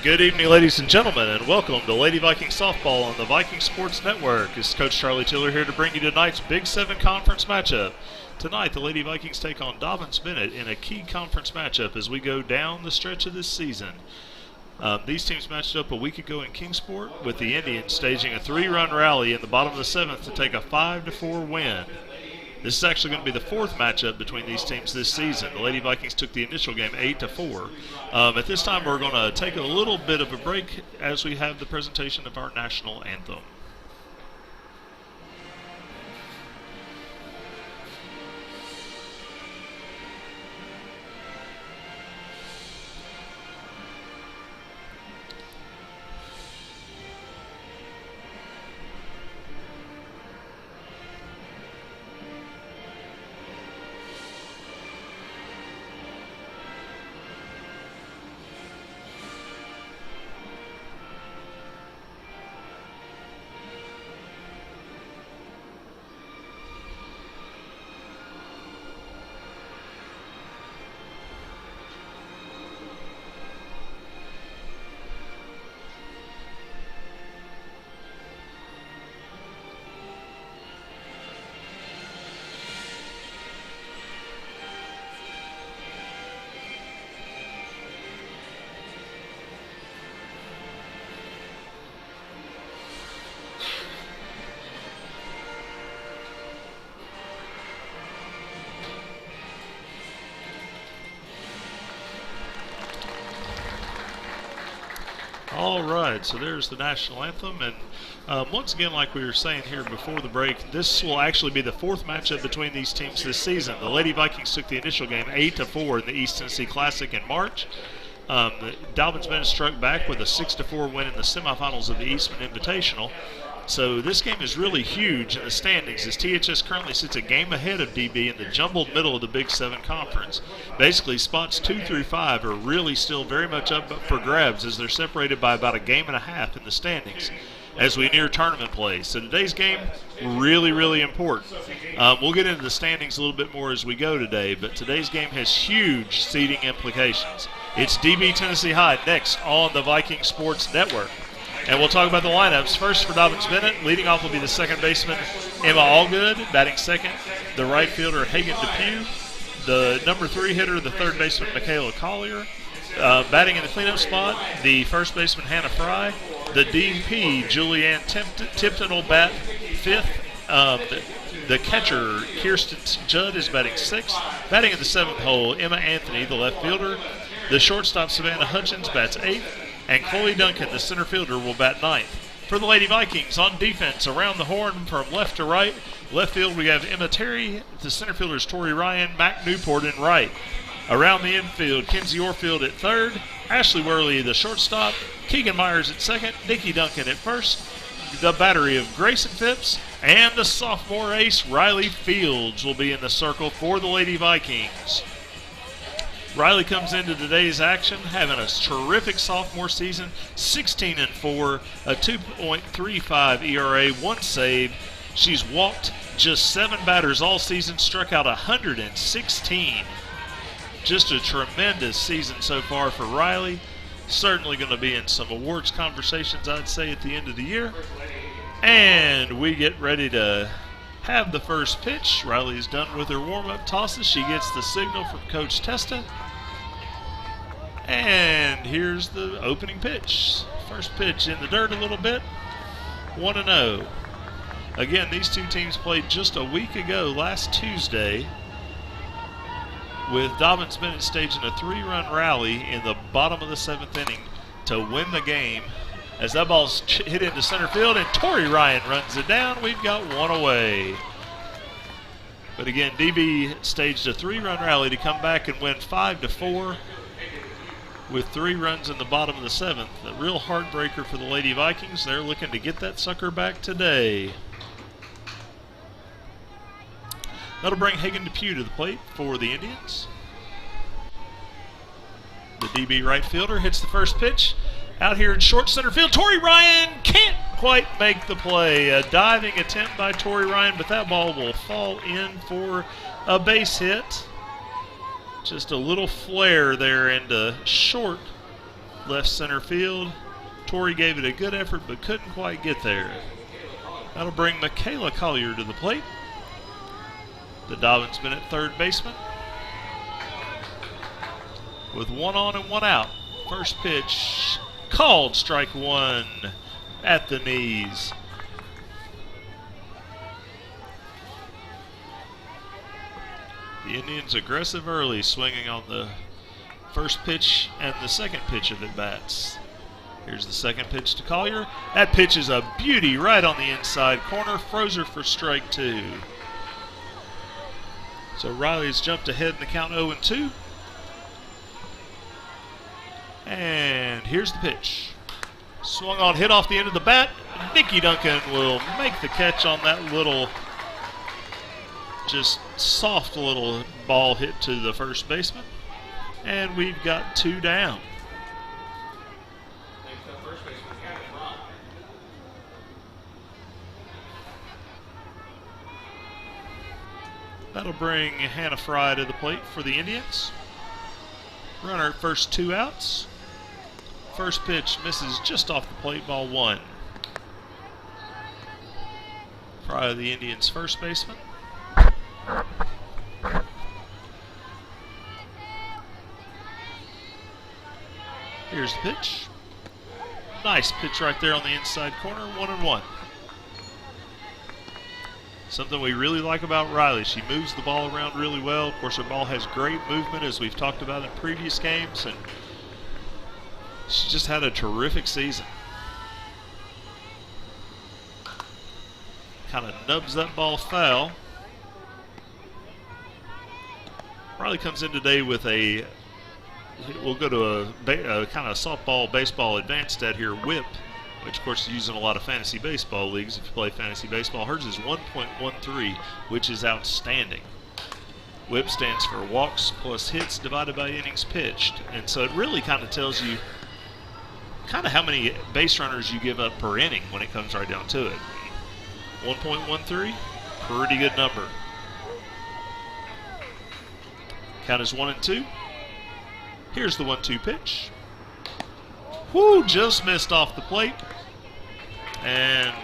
Good evening, ladies and gentlemen, and welcome to Lady Viking Softball on the Viking Sports Network. This is Coach Charlie Tiller here to bring you tonight's Big 7 conference matchup. Tonight, the Lady Vikings take on Dobyns Bennett in a key conference matchup as we go down the stretch of this season. These teams matched up a week ago in Kingsport, with the Indians staging a 3-run rally in the bottom of the 7th to take a 5-4 win. This is actually going to be the fourth matchup between these teams this season. The Lady Vikings took the initial game 8-4. At this time, we're going to take a little bit of a break as we have the presentation of our national anthem. All right, so there's the national anthem, and once again, like we were saying here before the break, this will actually be the fourth matchup between these teams this season. The Lady Vikings took the initial game 8-4 in the East Tennessee Classic in March. Dobyns Bennett struck back with a 6-4 win in the semifinals of the Eastman Invitational. So this game is really huge in the standings, as THS currently sits a game ahead of DB in the jumbled middle of the Big 7 Conference. Basically, spots 2 through 5 are really still very much up for grabs, as they're separated by about a game and a half in the standings as we near tournament play. So today's game, really, really important. We'll get into the standings a little bit more as we go today, but today's game has huge seeding implications. It's DB Tennessee High next on the Viking Sports Network. And we'll talk about the lineups. First for Dobyns Bennett, leading off will be the second baseman, Emma Allgood. Batting second, the right fielder, Hagen Depew. The number 3 hitter, the third baseman, Michaela Collier. Batting in the cleanup spot, the first baseman, Hannah Fry. The DP, Julianne Tipton, will bat fifth. The catcher, Kirsten Judd, is batting sixth. Batting in the seventh hole, Emma Anthony, the left fielder. The shortstop, Savannah Hutchins, bats eighth. And Chloe Duncan, the center fielder, will bat ninth. For the Lady Vikings, on defense, around the horn from left to right. Left field, we have Emma Terry. The center fielder is Tori Ryan. Mac Newport in right. Around the infield, Kenzie Orfield at third. Ashley Worley, the shortstop. Keegan Myers at second. Nikki Duncan at first. The battery of Grayson Phipps. And the sophomore ace, Riley Fields, will be in the circle for the Lady Vikings. Riley comes into today's action having a terrific sophomore season, 16-4, a 2.35 ERA, 1 save. She's walked just 7 batters all season, struck out 116. Just a tremendous season so far for Riley. Certainly going to be in some awards conversations, I'd say, at the end of the year. And we get ready to have the first pitch. Riley's done with her warm-up tosses. She gets the signal from Coach Testa. And here's the opening pitch. First pitch in the dirt a little bit. 1-0. Again, these two teams played just a week ago, last Tuesday, with Dobyns Bennett staging a 3-run rally in the bottom of the 7th inning to win the game. As that ball's hit into center field and Tori Ryan runs it down, we've got one away. But again, DB staged a 3-run rally to come back and win 5-4 with 3 runs in the bottom of the 7th. A real heartbreaker for the Lady Vikings. They're looking to get that sucker back today. That'll bring Hagen Depew to the plate for the Indians. The DB right fielder hits the first pitch. Out here in short center field, Tori Ryan can't quite make the play. A diving attempt by Tori Ryan, but that ball will fall in for a base hit. Just a little flare there into short left center field. Tori gave it a good effort but couldn't quite get there. That'll bring Michaela Collier to the plate. The Dobyns Bennett third baseman. With 1 on and 1 out. First pitch called, strike 1 at the knees. The Indians aggressive early, swinging on the first pitch and the second pitch of at bats. Here's the second pitch to Collier. That pitch is a beauty right on the inside corner. Froze her for strike 2. So Riley's jumped ahead in the count 0-2. And here's the pitch. Swung on, hit off the end of the bat. Nikki Duncan will make the catch on that little, just soft little ball hit to the first baseman. And we've got 2 down. That'll bring Hannah Fry to the plate for the Indians. Runner at first, 2 outs. First pitch misses just off the plate, ball 1. Fry, the Indians' first baseman. Here's the pitch. Nice pitch right there on the inside corner, 1-1. Something we really like about Riley. She moves the ball around really well. Of course, her ball has great movement, as we've talked about in previous games, and she just had a terrific season. Kind of nubs that ball foul. Riley comes in today with a, we'll go to a kind of softball, baseball advanced stat here, whip, which of course is used in a lot of fantasy baseball leagues if you play fantasy baseball. Hers is 1.13, which is outstanding. Whip stands for walks plus hits divided by innings pitched. And so it really kind of tells you kind of how many base runners you give up per inning when it comes right down to it. 1.13, pretty good number. Count is 1-2. Here's the 1-2 pitch. Whoo, just missed off the plate. And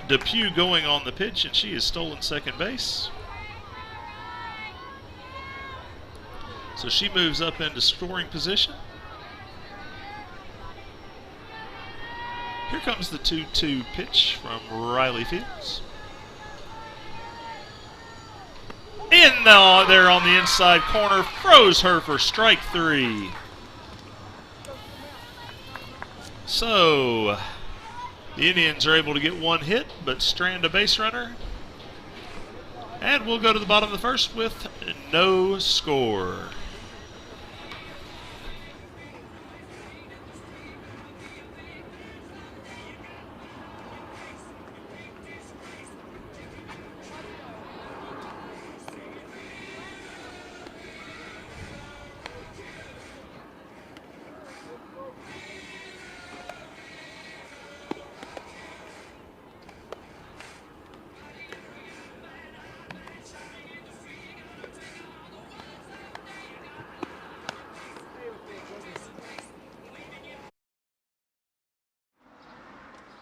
Depew going on the pitch, and she has stolen second base. So she moves up into scoring position. Here comes the 2-2 pitch from Riley Fields. In there on the inside corner, froze her for strike 3. So the Indians are able to get 1 hit, but strand a base runner. And we'll go to the bottom of the first with no score.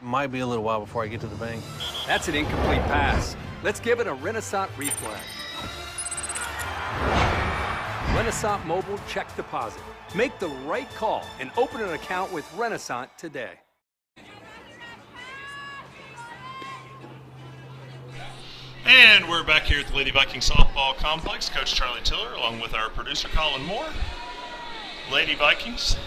Might be a little while before I get to the bank. That's an incomplete pass. Let's give it a Renaissance replay. Renaissance Mobile Check Deposit. Make the right call and open an account with Renaissance today. And we're back here at the Lady Viking Softball Complex. Coach Charlie Tiller along with our producer Colin Moore. Lady Vikings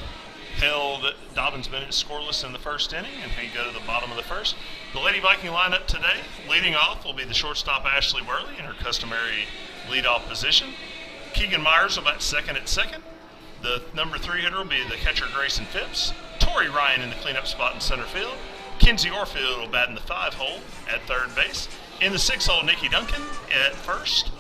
held Dobyns Bennett scoreless in the first inning, and we go to the bottom of the first. The Lady Viking lineup today, leading off will be the shortstop Ashley Worley in her customary leadoff position. Keegan Myers will bat second at second. The number 3 hitter will be the catcher Grayson Phipps. Tori Ryan in the cleanup spot in center field. Kinsey Orfield will bat in the 5 hole at third base. In the 6 hole, Nikki Duncan at first.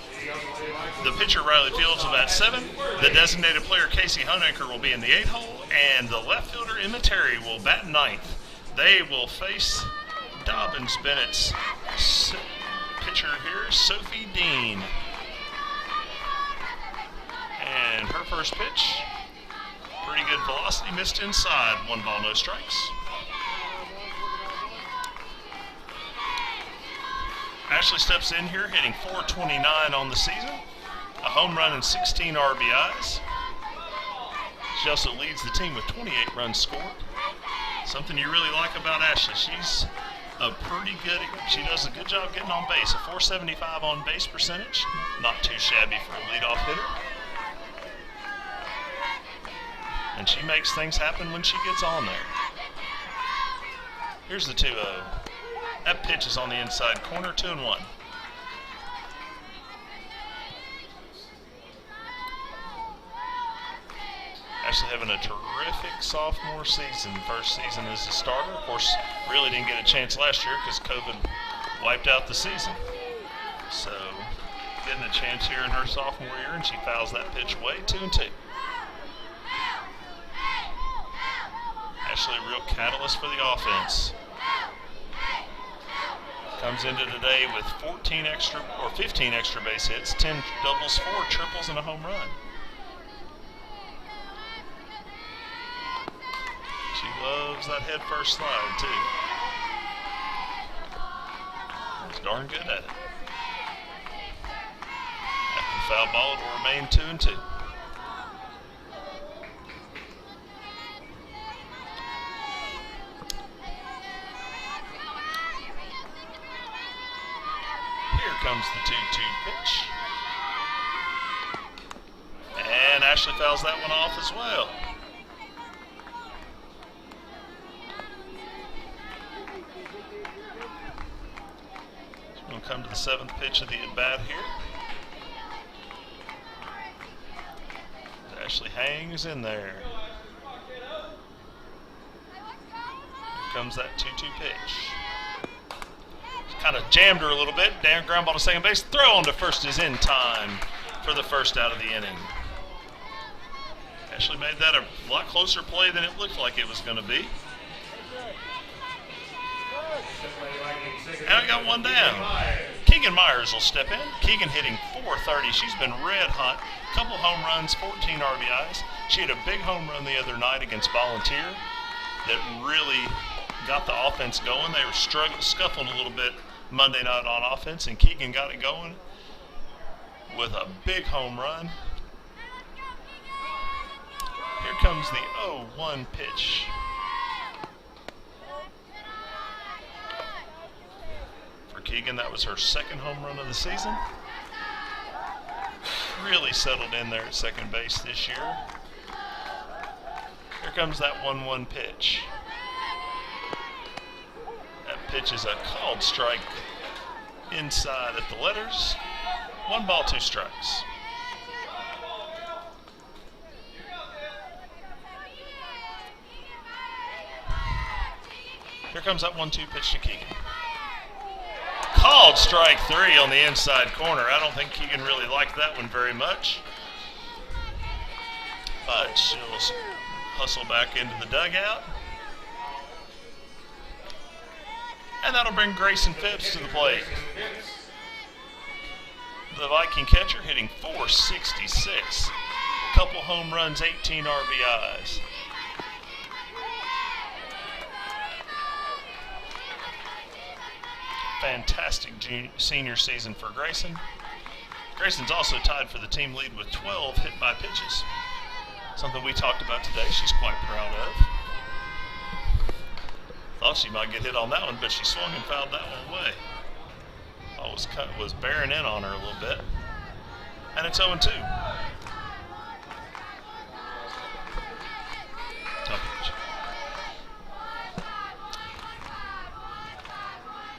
The pitcher Riley Fields will bat 7. The designated player Casey Honecker will be in the 8 hole, and the left fielder Emma Terry will bat 9th. They will face Dobyns Bennett's pitcher here, Sophie Dean. And her first pitch Pretty good velocity, missed inside. 1 ball, no strikes. Ashley steps in here hitting .429 on the season, a home run and 16 RBIs. She also leads the team with 28 runs scored. Something you really like about Ashley, she's she does a good job getting on base. A .475 on base percentage, not too shabby for a leadoff hitter. And she makes things happen when she gets on there. Here's the 2-0. That pitch is on the inside corner, 2-1. Ashley having a terrific sophomore season. First season as a starter. Of course, really didn't get a chance last year because COVID wiped out the season. So, getting a chance here in her sophomore year, and she fouls that pitch away, 2-2. Ashley, a real catalyst for the offense. Comes into today with 15 extra base hits, 10 doubles, 4 triples, and a home run. She loves that head first slide, too. She's darn good at it. After the foul ball, it will remain 2-2. Here comes the 2-2 pitch. And Ashley fouls that one off as well. We'll come to the 7th pitch of the at-bat here. Ashley hangs in there. Here comes that 2-2 pitch. Kind of jammed her a little bit. Down, ground ball to second base. Throw on to first is in time for the first out of the inning. Ashley made that a lot closer play than it looked like it was going to be. And we got one down. Keegan Myers will step in. Keegan hitting .430. She's been red hot. Couple home runs, 14 RBIs. She had a big home run the other night against Volunteer that really got the offense going. They were scuffling a little bit Monday night on offense, and Keegan got it going with a big home run. Here comes the 0-1 pitch. For Keegan, that was her 2nd home run of the season. Really settled in there at second base this year. Here comes that 1-1 pitch. That pitch is a called strike inside at the letters. 1 ball, 2 strikes. Here comes that 1-2 pitch to Keegan. Called strike 3 on the inside corner. I don't think Keegan really liked that one very much. But she'll hustle back into the dugout. And that'll bring Grayson Phipps to the plate. The Viking catcher hitting .466. Couple home runs, 18 RBIs. Fantastic senior season for Grayson. Grayson's also tied for the team lead with 12 hit by pitches. Something we talked about today she's quite proud of. Thought she might get hit on that one, but she swung and fouled that one away. Was bearing in on her a little bit. And it's 0-2.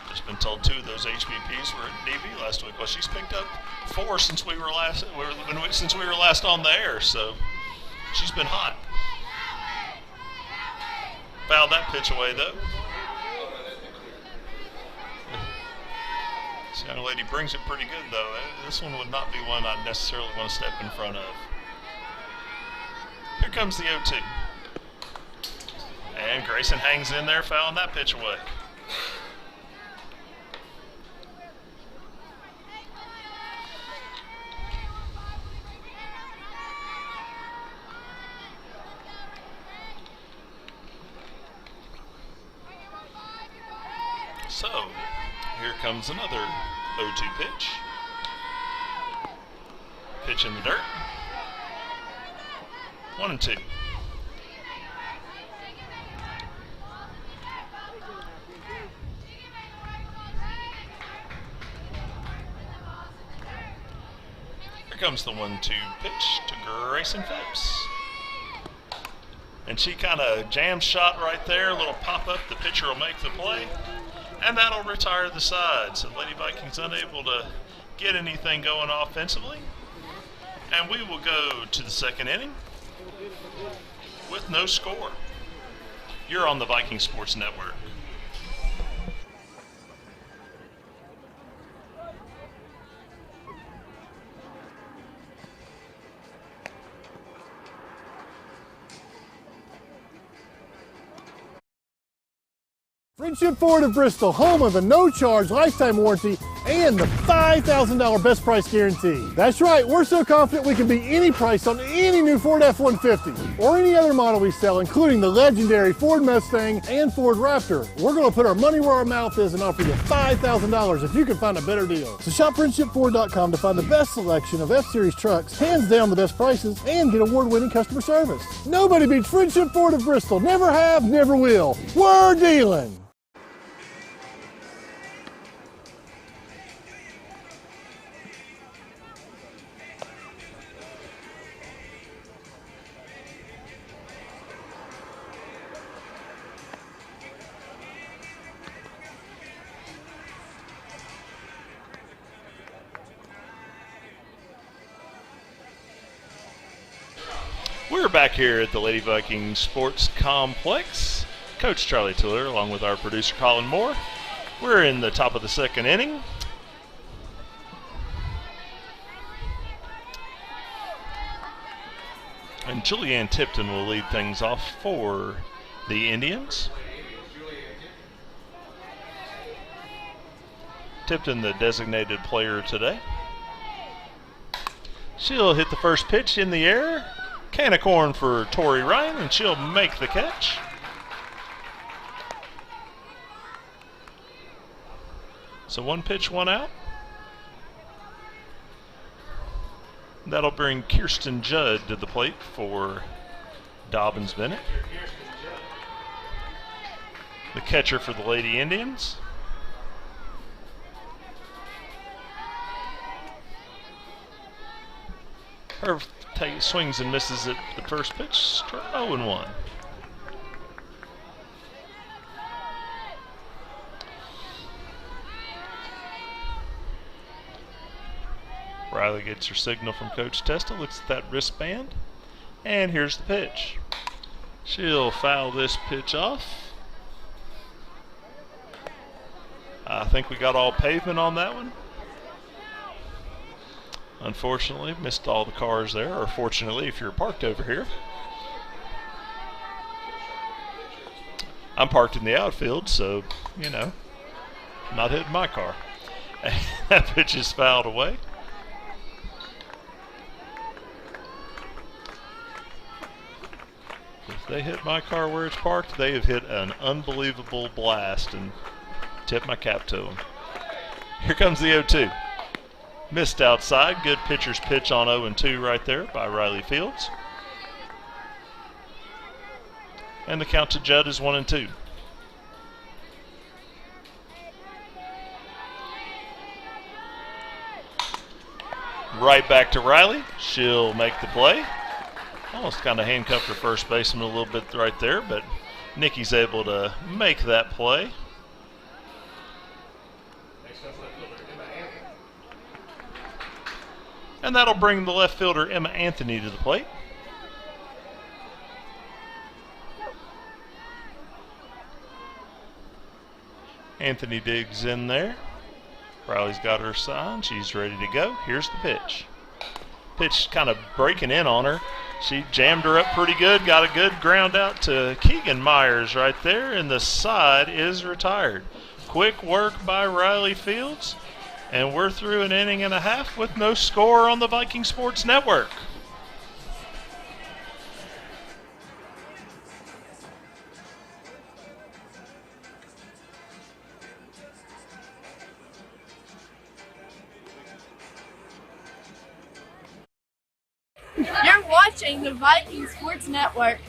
Just been told 2 of those HBPs were at DB last week. Well, she's picked up 4 since we were last on the air, so she's been hot. Fouled that pitch away, though. This young lady brings it pretty good, though. This one would not be one I'd necessarily want to step in front of. Here comes the 0-2. And Grayson hangs in there, fouling that pitch away. So, here comes another 0-2 pitch. Pitch in the dirt. 1-2. Here comes the 1-2 pitch to Grayson Phipps. And she kind of jam shot right there, a little pop-up. The pitcher will make the play, and that'll retire the side. So Lady Vikings unable to get anything going offensively. And we will go to the second inning with no score. You're on the Viking Sports Network. Friendship Ford of Bristol, home of the no-charge lifetime warranty and the $5,000 best price guarantee. That's right, we're so confident we can beat any price on any new Ford F-150 or any other model we sell, including the legendary Ford Mustang and Ford Raptor. We're going to put our money where our mouth is and offer you $5,000 if you can find a better deal. So shop FriendshipFord.com to find the best selection of F-Series trucks, hands down the best prices, and get award-winning customer service. Nobody beats Friendship Ford of Bristol. Never have, never will. We're dealing. We're back here at the Lady Viking Sports Complex. Coach Charlie Tiller, along with our producer Colin Moore. We're in the top of the second inning. And Julianne Tipton will lead things off for the Indians. Tipton, the designated player today. She'll hit the first pitch in the air. Can of corn for Tori Ryan, and she'll make the catch. So 1 pitch, 1 out. That'll bring Kirsten Judd to the plate for Dobyns Bennett, the catcher for the Lady Indians. Her swings and misses at the first pitch. 0-1. Riley gets her signal from Coach Testa, looks at that wristband, and here's the pitch. She'll foul this pitch off. I think we got all pavement on that one. Unfortunately, missed all the cars there, or fortunately if you're parked over here. I'm parked in the outfield, so, you know, not hitting my car. That pitch is fouled away. If they hit my car where it's parked, they have hit an unbelievable blast, and tip my cap to them. Here comes the 0-2. Missed outside. Good pitcher's pitch on 0-2 right there by Riley Fields. And the count to Judd is 1-2. Right back to Riley. She'll make the play. Almost kind of handcuffed her first baseman a little bit right there, but Nikki's able to make that play. And that'll bring the left fielder Emma Anthony to the plate. Anthony digs in there. Riley's got her sign. She's ready to go. Here's the pitch. Pitch kind of breaking in on her. She jammed her up pretty good. Got a good ground out to Keegan Myers right there. And the side is retired. Quick work by Riley Fields. And we're through an inning and a half with no score on the Viking Sports Network. watching the Viking Sports Network.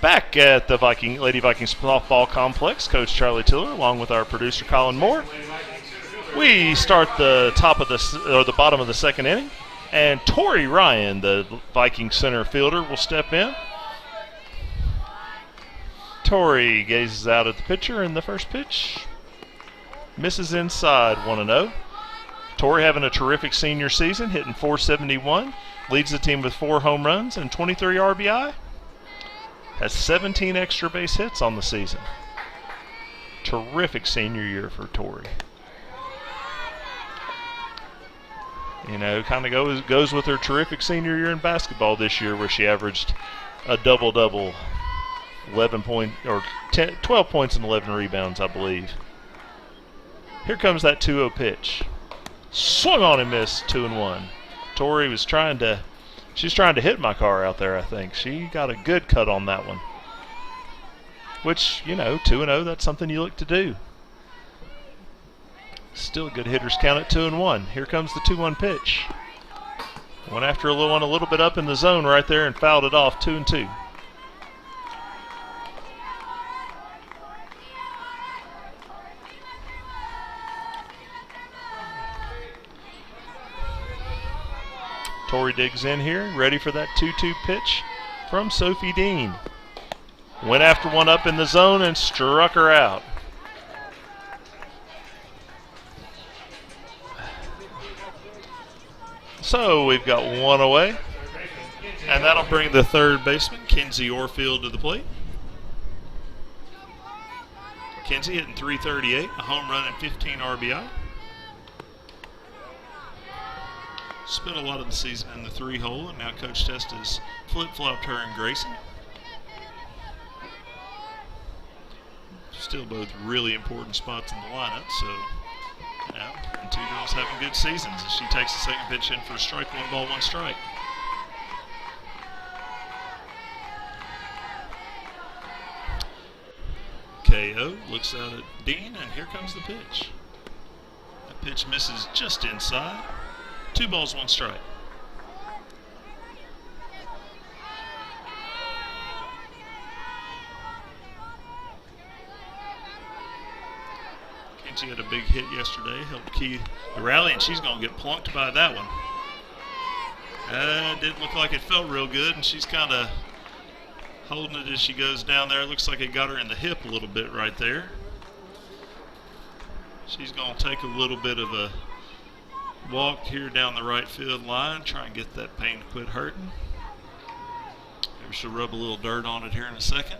Back at the Lady Viking softball complex, Coach Charlie Tiller, along with our producer Colin Moore. We start the bottom of the second inning, and Tori Ryan, the Viking center fielder, will step in. Tori gazes out at the pitcher, and the first pitch misses inside, 1-0. Tori having a terrific senior season, hitting .471, leads the team with 4 home runs and 23 RBI. Has 17 extra base hits on the season. Terrific senior year for Tori. You know, kind of goes with her terrific senior year in basketball this year, where she averaged a double-double, 12 points and 11 rebounds, I believe. Here comes that 2-0 pitch. Swung on and missed, 2-1. Tori was she's trying to hit my car out there, I think. She got a good cut on that one. Which, you know, 2-0, that's something you look to do. Still a good hitter's count at 2-1. Here comes the 2-1 pitch. Went after a little bit up in the zone right there and fouled it off, 2-2. Tori digs in here, ready for that 2-2 pitch from Sophie Dean. Went after one up in the zone and struck her out. So we've got one away. And that'll bring the third baseman, Kenzie Orfield, to the plate. Kenzie hitting .338, a home run and 15 RBI. Spent a lot of the season in the 3-hole, and now Coach Test has flip-flopped her and Grayson. Still both really important spots in the lineup, so yeah, and 2 girls having good seasons as she takes the second pitch in for a strike, 1 ball, 1 strike. KO looks out at Dean, and here comes the pitch. That pitch misses just inside. 2 balls, 1 strike. Kenzie had a big hit yesterday, helped key the rally, and she's going to get plunked by that one. Didn't look like it felt real good, and she's kind of holding it as she goes down there. Looks like it got her in the hip a little bit right there. She's going to take a little bit of a walk here down the right field line, try and get that pain to quit hurting. Maybe she'll rub a little dirt on it here in a second.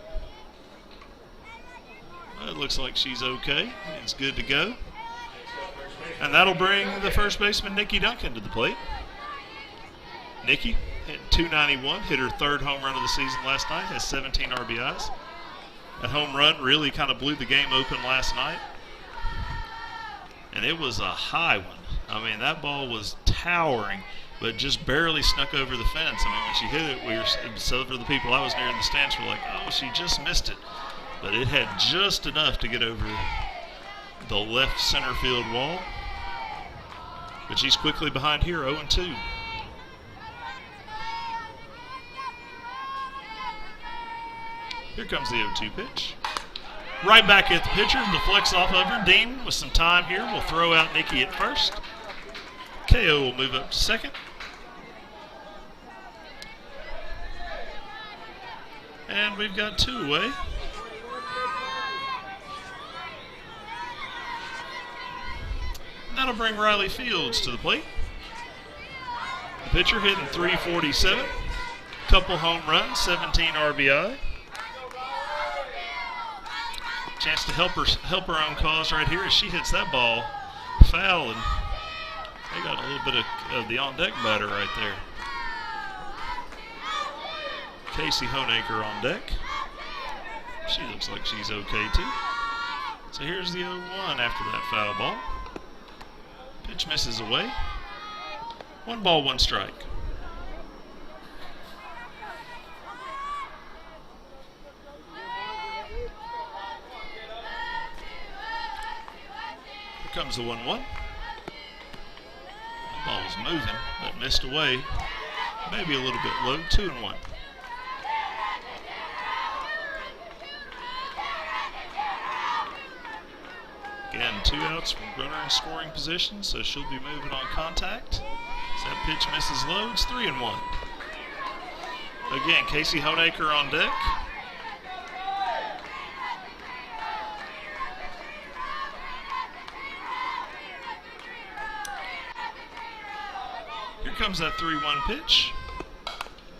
Well, it looks like she's okay. It's good to go. And that'll bring the first baseman, Nikki Duncan, to the plate. Nikki hitting .291, hit her 3rd home run of the season last night, has 17 RBIs. That home run really kind of blew the game open last night. And it was a high one. I mean, that ball was towering, but just barely snuck over the fence. I mean, when she hit it, so for the people I was near in the stands were like, oh, she just missed it. But it had just enough to get over the left center field wall. But she's quickly behind here, 0-2. Here comes the 0-2 pitch. Right back at the pitcher, deflects off of her. Dean, with some time here, will throw out Nikki at first. KO will move up to second. And we've got 2 away. That'll bring Riley Fields to the plate. The pitcher hitting .347. Couple home runs, 17 RBI. Chance to help her own cause right here as she hits that ball foul, and they got a little bit of the on-deck batter right there. Casey Honaker on deck. She looks like she's okay too. So here's the 0-1 after that foul ball. Pitch misses away. 1 ball, 1 strike. Here comes the 1-1. The ball was moving, but missed away. Maybe a little bit low. 2-1. Again, 2 outs from runner in scoring position, so she'll be moving on contact. As that pitch misses low, it's 3-1. Again, Casey Honaker on deck. Here comes that 3-1 pitch.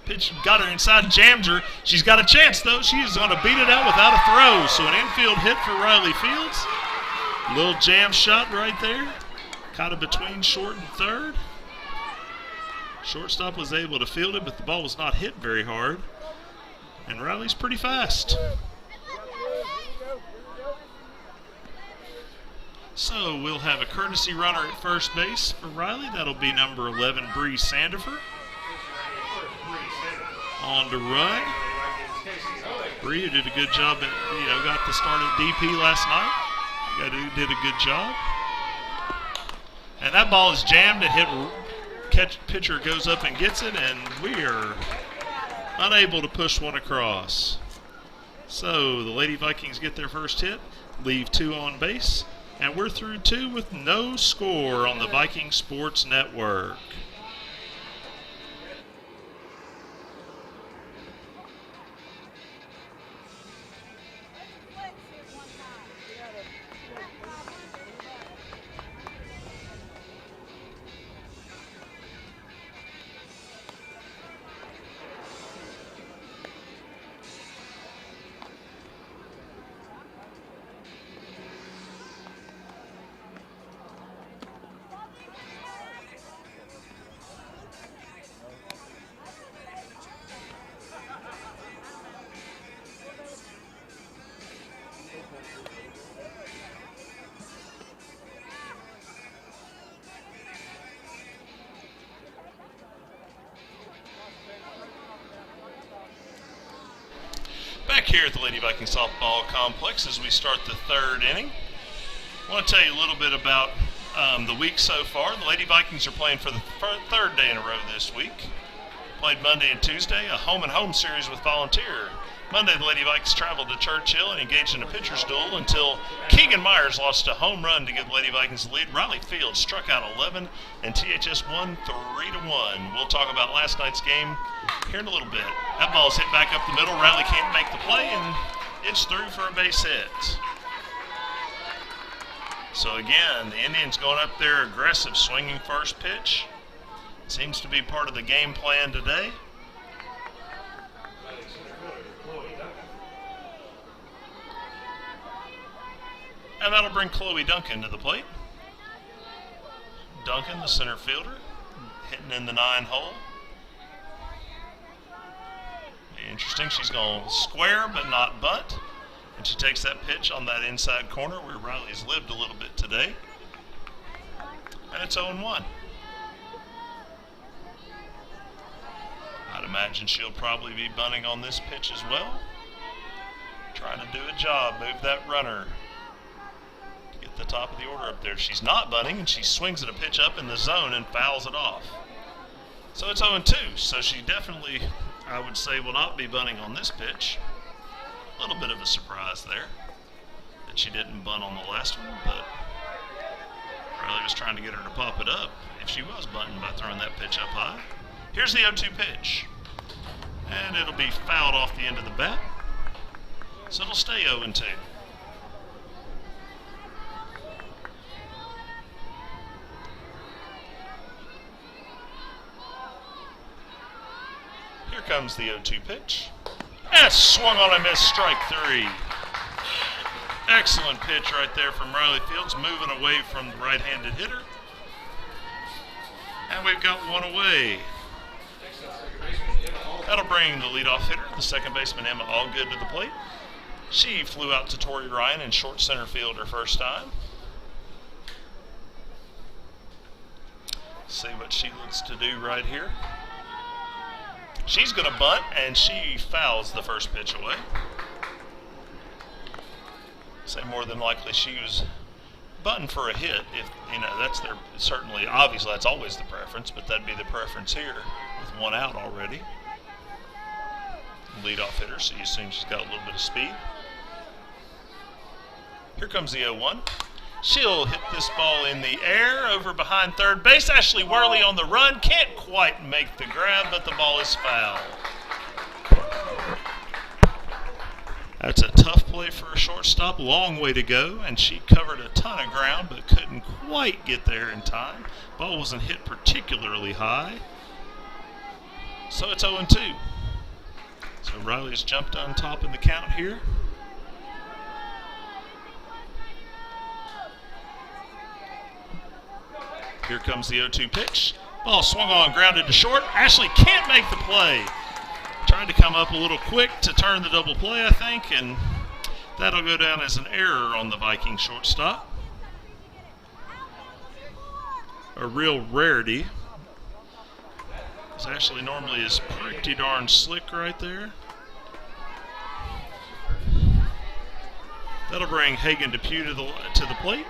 Pitch got her inside, jammed her. She's got a chance, though. She's going to beat it out without a throw. So an infield hit for Riley Fields. Little jam shot right there. Kind of between short and third. Shortstop was able to field it, but the ball was not hit very hard. And Riley's pretty fast. So we'll have a courtesy runner at first base for Riley. That'll be number 11, Bree Sandifer. On to run. Bree did a good job at, got the start at DP last night. Did a good job. And that ball is jammed and pitcher goes up and gets it, and we are unable to push one across. So the Lady Vikings get their first hit, leave 2 on base, and we're through 2 with no score on the Viking Sports Network. Back here at the Lady Viking Softball Complex as we start the 3rd inning. I want to tell you a little bit about the week so far. The Lady Vikings are playing for the 3rd day in a row this week. Played Monday and Tuesday, a home-and-home series with Volunteer. Monday, the Lady Vikings traveled to Churchill and engaged in a pitcher's duel until Keegan Myers lost a home run to give the Lady Vikings the lead. Riley Fields struck out 11, and THS won 3-1. We'll talk about last night's game here in a little bit. That ball's hit back up the middle. Riley can't make the play, and it's through for a base hit. So again, the Indians going up there aggressive, swinging first pitch. Seems to be part of the game plan today. And that'll bring Chloe Duncan to the plate. Duncan, the center fielder, hitting in the 9 hole. Interesting, she's going to square but not bunt. And she takes that pitch on that inside corner where Riley's lived a little bit today. And it's 0-1. I'd imagine she'll probably be bunting on this pitch as well. Trying to do a job, move that runner. Get the top of the order up there. She's not bunting, and she swings at a pitch up in the zone and fouls it off. So it's 0-2, so she definitely, I would say, will not be bunting on this pitch. A little bit of a surprise there that she didn't bunt on the last one, but Riley was trying to get her to pop it up if she was bunting by throwing that pitch up high. Here's the 0-2 pitch. And it'll be fouled off the end of the bat. So it'll stay 0-2. Here comes the 0-2 pitch. And swung on and missed, strike 3. Excellent pitch right there from Riley Fields, moving away from the right-handed hitter. And we've got one away. That'll bring the leadoff hitter, the second baseman Emma Allgood, to the plate. She flew out to Tori Ryan in short center field her first time. See what she looks to do right here. She's going to bunt, and she fouls the first pitch away. Say more than likely she was bunting for a hit. If you know, that's their certainly, obviously that's always the preference, but that'd be the preference here with one out already. Leadoff hitter, so you assume she's got a little bit of speed. Here comes the 0-1. She'll hit this ball in the air over behind third base. Ashley Worley on the run. Can't quite make the grab, but the ball is foul. That's a tough play for a shortstop. Long way to go, and she covered a ton of ground but couldn't quite get there in time. Ball wasn't hit particularly high. So it's 0-2. So Riley's jumped on top in the count here. Here comes the 0-2 pitch. Ball swung on, grounded to short. Ashley can't make the play. Trying to come up a little quick to turn the double play, I think, and that'll go down as an error on the Viking shortstop. A real rarity. Ashley normally is pretty darn slick right there. That'll bring Hagen Depew to the plate.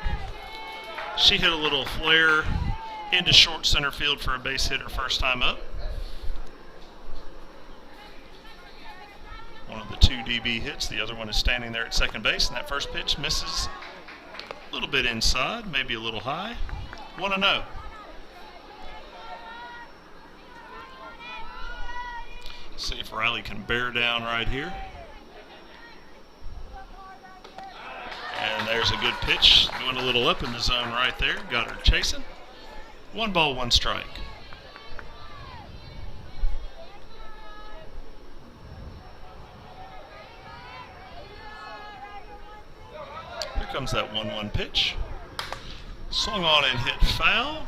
She hit a little flare into short center field for a base hit her first time up. One of the two DB hits. The other one is standing there at second base, and that first pitch misses a little bit inside, maybe a little high. 1-0. See if Riley can bear down right here. And there's a good pitch, going a little up in the zone right there. Got her chasing. 1 ball, 1 strike. Here comes that 1-1 pitch. Swung on and hit foul.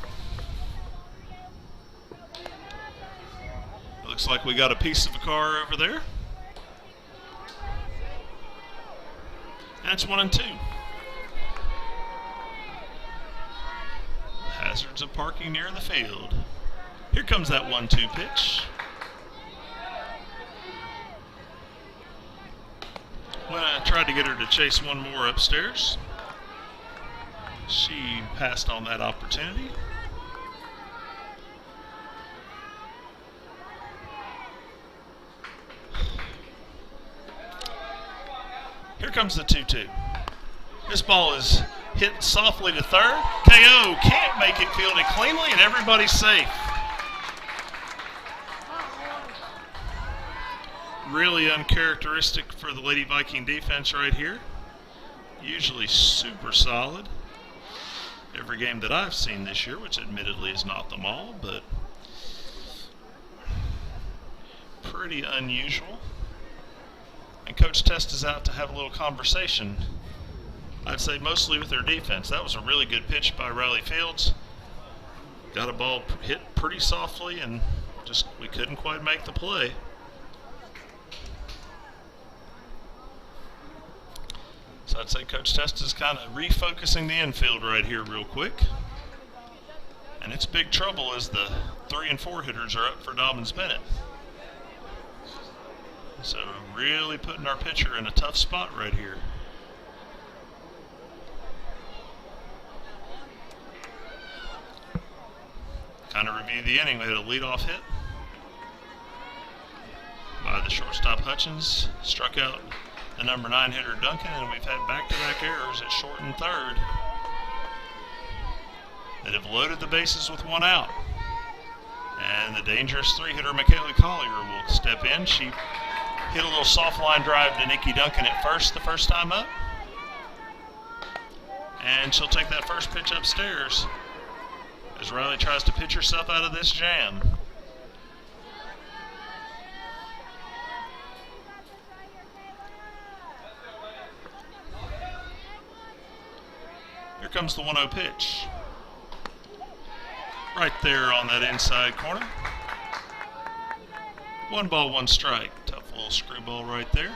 Looks like we got a piece of a car over there. That's 1-2. Hazards of parking near the field. Here comes that 1-2 pitch. When I tried to get her to chase one more upstairs, she passed on that opportunity. Here comes the 2-2. This ball is hit softly to third. KO can't make it fielded cleanly, and everybody's safe. Really uncharacteristic for the Lady Viking defense right here. Usually super solid. Every game that I've seen this year, which admittedly is not them all, but pretty unusual. And Coach Test is out to have a little conversation, I'd say mostly with their defense. That was a really good pitch by Riley Fields. Got a ball hit pretty softly, and just we couldn't quite make the play. So I'd say Coach Test is kind of refocusing the infield right here real quick. And it's big trouble as the 3 and 4 hitters are up for Dobyns Bennett. So really putting our pitcher in a tough spot right here. Kind of review the inning. We had a leadoff hit by the shortstop Hutchins. Struck out the number 9 hitter Duncan, and we've had back-to-back errors at short and third that have loaded the bases with one out. And the dangerous 3-hitter Michaela Collier will step in. She hit a little soft line drive to Nikki Duncan at first the first time up. And she'll take that first pitch upstairs as Riley tries to pitch herself out of this jam. Here comes the 1-0 pitch. Right there on that inside corner. 1 ball, 1 strike. Tough little screwball right there.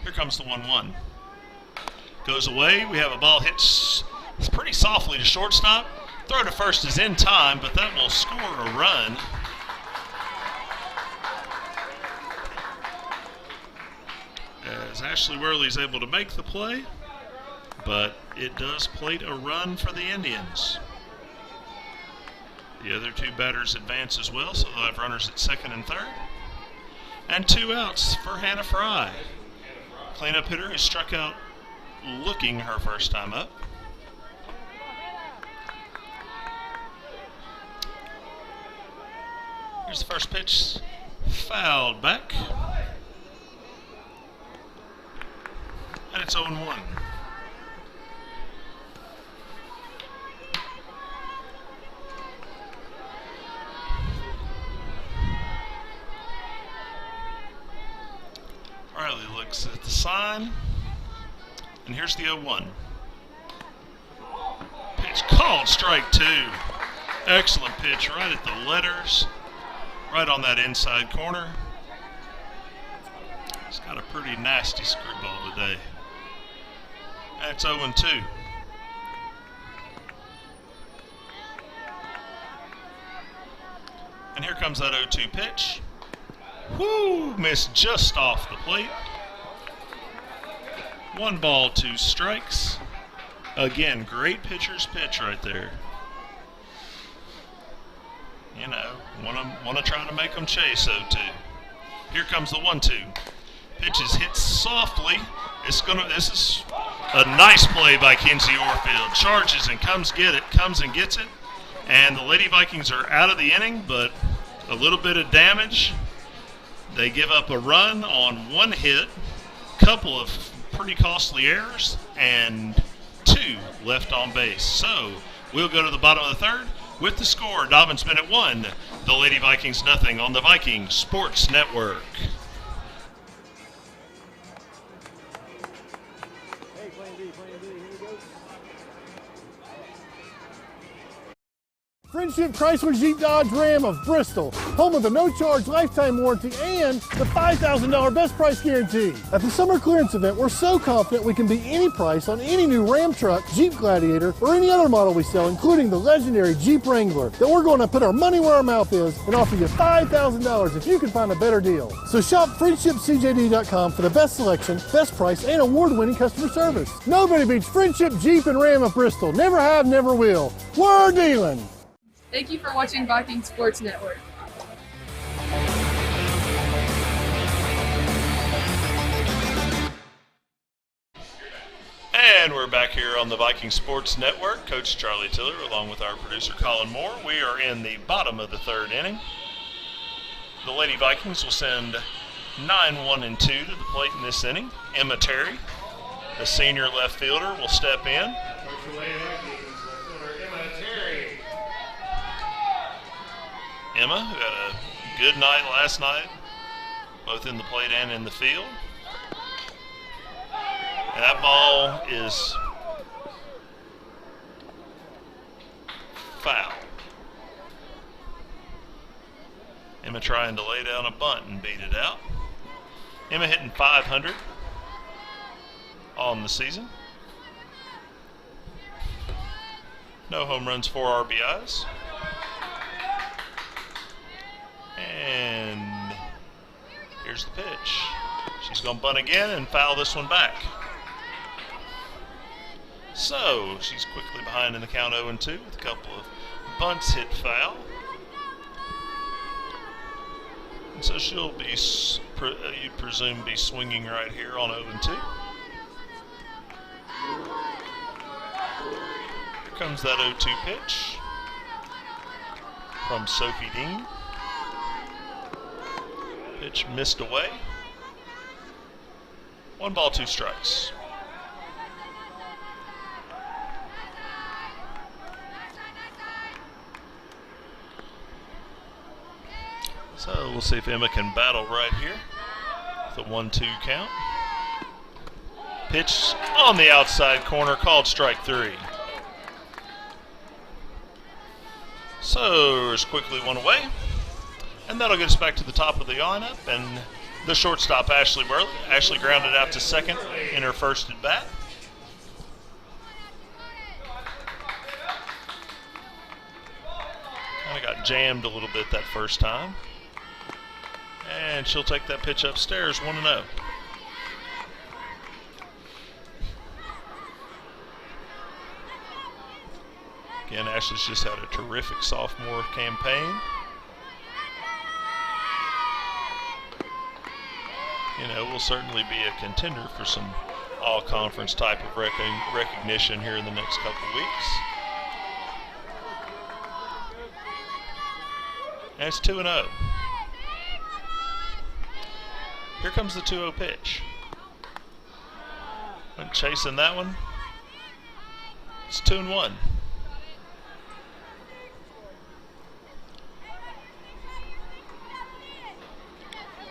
Here comes the 1-1. Goes away. We have a ball hits pretty softly to shortstop. Throw to first is in time, but that will score a run. As Ashley Worley is able to make the play, but it does plate a run for the Indians. The other 2 batters advance as well, so they'll have runners at second and third. And 2 outs for Hannah Fry. Cleanup hitter who struck out looking her first time up. Here's the first pitch, fouled back. And it's 0-1. Riley looks at the sign, and here's the 0-1. Pitch called, strike 2. Excellent pitch right at the letters, right on that inside corner. He's got a pretty nasty screwball today. And it's 0-2. And here comes that 0-2 pitch. Whoo! Missed just off the plate. 1 ball, 2 strikes. Again, great pitcher's pitch right there. You know, want to try to make them chase 0-2. Here comes the 1-2. Pitch is hit softly. This is a nice play by Kinsey Orfield. Charges and comes and gets it. And the Lady Vikings are out of the inning, but a little bit of damage. They give up a run on 1 hit, couple of pretty costly errors, and 2 left on base. So we'll go to the bottom of the third with the score. Dobyns Bennett 1, the Lady Vikings 0 on the Viking Sports Network. Friendship Chrysler Jeep Dodge Ram of Bristol, home of the no-charge lifetime warranty and the $5,000 best price guarantee. At the summer clearance event, we're so confident we can beat any price on any new Ram truck, Jeep Gladiator, or any other model we sell, including the legendary Jeep Wrangler, that we're going to put our money where our mouth is and offer you $5,000 if you can find a better deal. So shop friendshipcjd.com for the best selection, best price, and award-winning customer service. Nobody beats Friendship Jeep and Ram of Bristol. Never have, never will. We're dealing. Thank you for watching Viking Sports Network. And we're back here on the Viking Sports Network. Coach Charlie Tiller along with our producer Colin Moore. We are in the bottom of the third inning. The Lady Vikings will send 9-1-2 to the plate in this inning. Emma Terry, the senior left fielder, will step in. Emma, who had a good night last night, both in the plate and in the field. And that ball is foul. Emma trying to lay down a bunt and beat it out. Emma hitting .500 on the season. No home runs, 4 RBIs. And here's the pitch. She's going to bunt again and foul this one back. So she's quickly behind in the count 0-2 with a couple of bunts hit foul. And so she'll be, you'd presume, be swinging right here on 0-2. Here comes that 0-2 pitch from Sophie Dean. Pitch missed away. 1 ball, 2 strikes. So we'll see if Emma can battle right here. The 1-2 count. Pitch on the outside corner, called strike 3. So there's quickly 1 away. And that'll get us back to the top of the lineup. And the shortstop, Ashley Burley. Ashley grounded out to second in her first at bat. Kind of got jammed a little bit that first time. And she'll take that pitch upstairs, 1-0. Again, Ashley's just had a terrific sophomore campaign. You know, will certainly be a contender for some all-conference type of recognition here in the next couple weeks. And it's 2-0. Here comes the 2-0 pitch. I'm chasing that one. It's 2-1.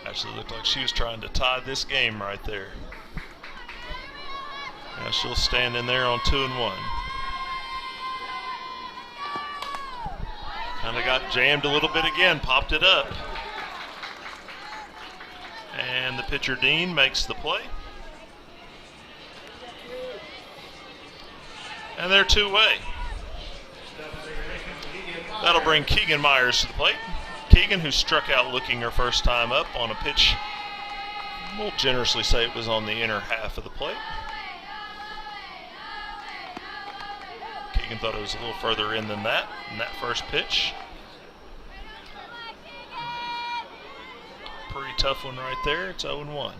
Actually looked like she was trying to tie this game right there. Now she'll stand in there on 2-1. Kind of got jammed a little bit again, popped it up. And the pitcher, Dean, makes the play. And they're 2-away. That'll bring Keegan Myers to the plate. Keegan, who struck out looking her first time up on a pitch, we'll generously say it was on the inner half of the plate. Keegan thought it was a little further in than that first pitch. Pretty tough one right there. It's 0-1.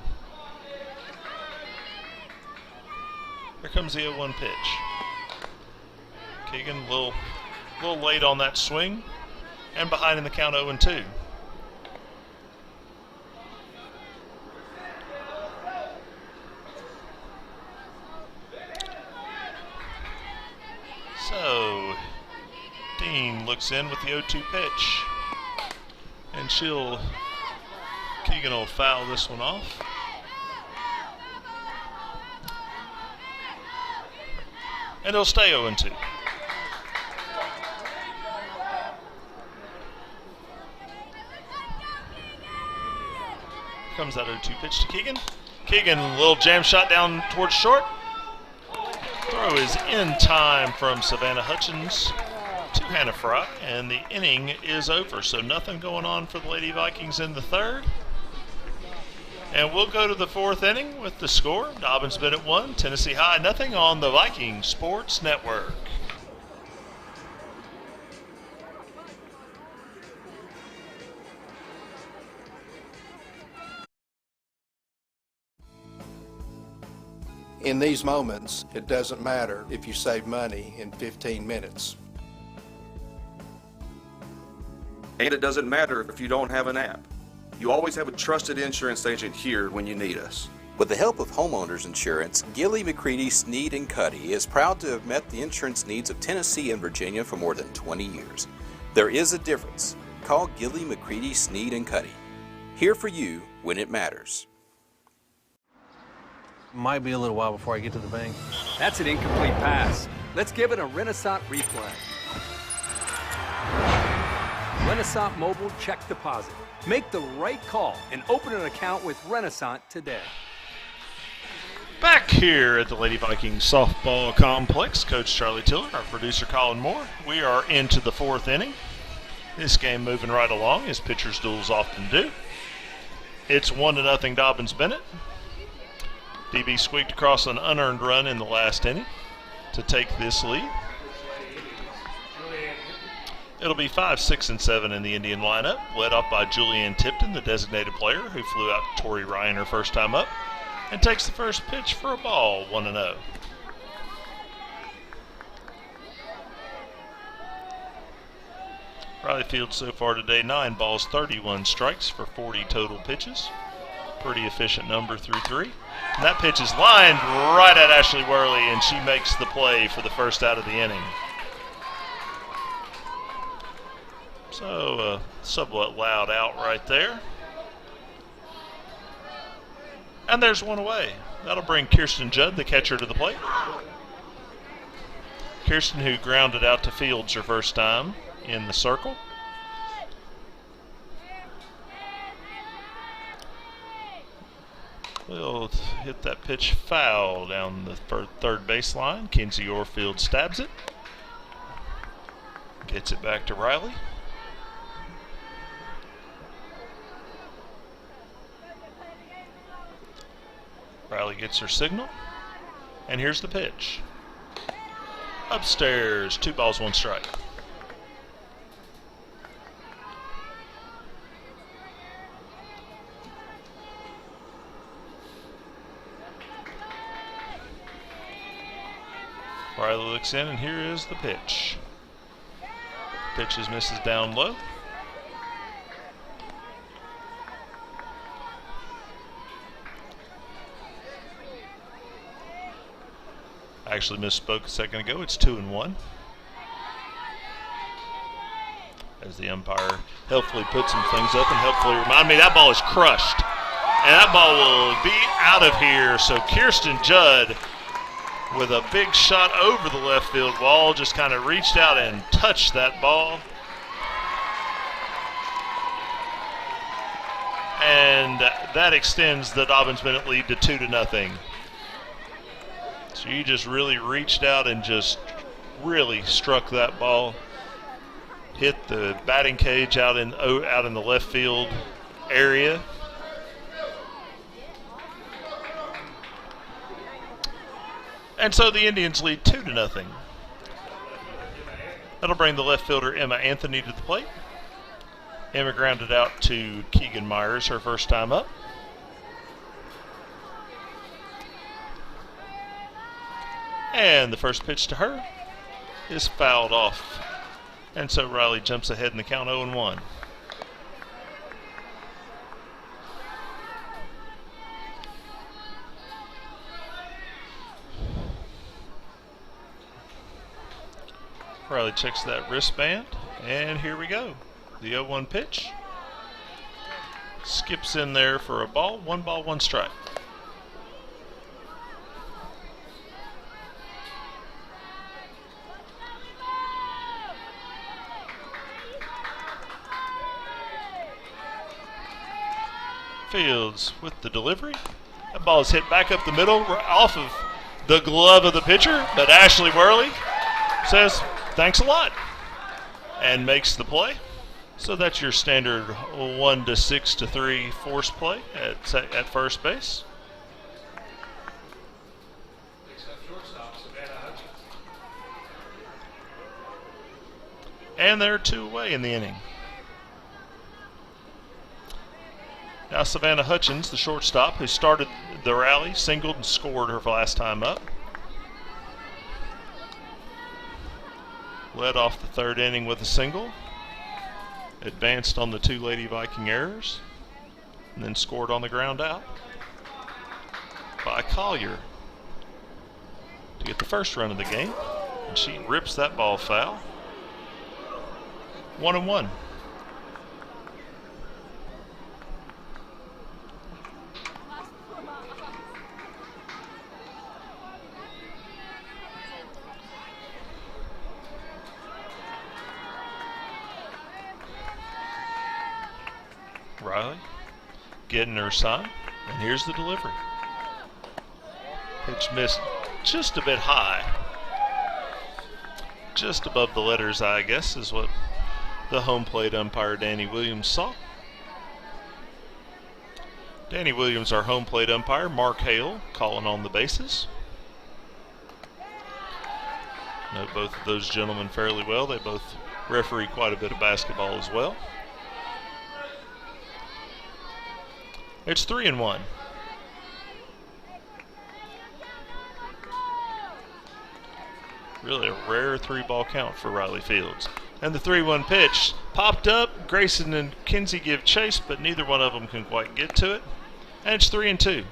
Here comes the 0-1 pitch. Keegan a little late on that swing, and behind in the count 0-2. So Dean looks in with the 0-2 pitch, and Keegan will foul this one off. And it'll stay 0-2. Comes that 0-2 pitch to Keegan. Keegan, a little jam shot down towards short. Throw is in time from Savannah Hutchins to Hannah Fry, and the inning is over. So nothing going on for the Lady Vikings in the third. And we'll go to the fourth inning with the score. Dobyns Bennett 1, Tennessee High 0 on the Viking Sports Network. In these moments, it doesn't matter if you save money in 15 minutes. And it doesn't matter if you don't have an app. You always have a trusted insurance agent here when you need us. With the help of Homeowners Insurance, Gilly, McCready, Sneed & Cuddy is proud to have met the insurance needs of Tennessee and Virginia for more than 20 years. There is a difference. Call Gilly, McCready, Sneed & Cuddy. Here for you when it matters. Might be a little while before I get to the bank. That's an incomplete pass. Let's give it a Renaissance replay. Renaissance Mobile Check Deposit. Make the right call and open an account with Renaissance today. Back here at the Lady Vikings softball complex, Coach Charlie Tiller, our producer Colin Moore. We are into the fourth inning. This game moving right along, as pitchers' duels often do. It's 1-0 Dobyns Bennett. DB squeaked across an unearned run in the last inning to take this lead. It'll be 5, 6, and 7 in the Indian lineup, led off by Julianne Tipton, the designated player, who flew out to Tori Ryan her first time up, and takes the first pitch for a ball, 1-0. Riley Field so far today, 9 balls, 31 strikes for 40 total pitches. Pretty efficient number through 3. And that pitch is lined right at Ashley Worley, and she makes the play for the first out of the inning. So, somewhat loud out right there. And there's one away. That'll bring Kirsten Judd, the catcher, to the plate. Kirsten, who grounded out to Fields her first time in the circle. Will hit that pitch foul down the third baseline. Kinsey Orfield stabs it. Gets it back to Riley. Riley gets her signal. And here's the pitch. Upstairs, 2 balls, 1 strike. Riley looks in, and here is the pitch. Pitch is misses down low. I actually misspoke a second ago. It's 2-1. As the umpire helpfully puts some things up and helpfully remind me that ball is crushed. And that ball will be out of here. So Kirsten Judd, with a big shot over the left field wall, just kind of reached out and touched that ball. And that extends the Dobyns Bennett lead to 2-0. So you just really reached out and just really struck that ball. Hit the batting cage out in the left field area. And so the Indians lead 2-0. That'll bring the left fielder Emma Anthony to the plate. Emma grounded out to Keegan Myers her first time up. And the first pitch to her is fouled off. And so Riley jumps ahead in the count 0-1. Riley checks that wristband, and here we go. The 0-1 pitch. Skips in there for a ball. 1 ball, 1 strike. Fields with the delivery. That ball is hit back up the middle, off of the glove of the pitcher, but Ashley Worley says, thanks a lot, and makes the play. So that's your standard 1-6-3 force play at first base. And they're 2 away in the inning. Now Savannah Hutchins, the shortstop, who started the rally, singled and scored her last time up. Led off the 3rd inning with a single. Advanced on the 2 Lady Viking errors. And then scored on the ground out by Collier to get the first run of the game. And she rips that ball foul. 1-1. Riley getting her sign, and here's the delivery. Pitch missed just a bit high. Just above the letters I guess is what the home plate umpire Danny Williams saw. Danny Williams, our home plate umpire. Mark Hale calling on the bases. Know both of those gentlemen fairly well. They both referee quite a bit of basketball as well. It's 3-1. Really a rare 3-ball count for Riley Fields. And the 3-1 pitch popped up. Grayson and Kinsey give chase, but neither one of them can quite get to it. And it's 3-2.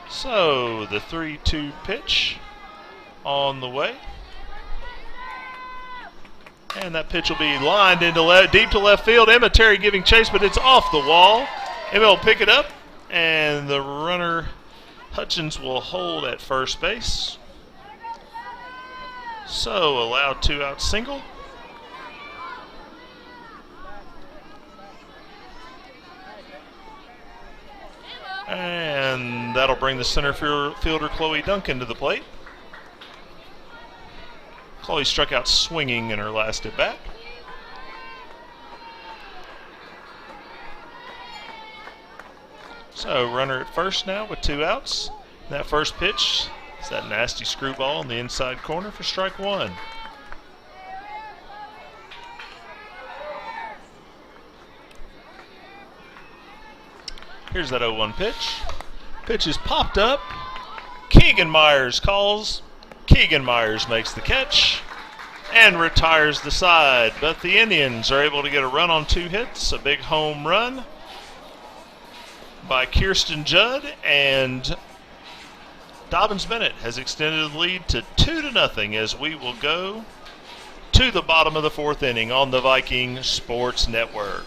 So the 3-2 pitch on the way. And that pitch will be lined into deep to left field. Emma Terry giving chase, but it's off the wall. Emma will pick it up, and the runner Hutchins will hold at first base. So allowed 2-out single. And that'll bring the center fielder Chloe Duncan to the plate. Chloe struck out swinging in her last at bat. So runner at first now with 2 outs. That first pitch is that nasty screwball in the inside corner for strike 1. Here's that 0-1 pitch. Pitch is popped up. Keegan Myers calls. Keegan Myers makes the catch and retires the side. But the Indians are able to get a run on 2 hits. A big home run by Kirsten Judd, and Dobyns Bennett has extended the lead to 2-0 as we will go to the bottom of the 4th inning on the Viking Sports Network.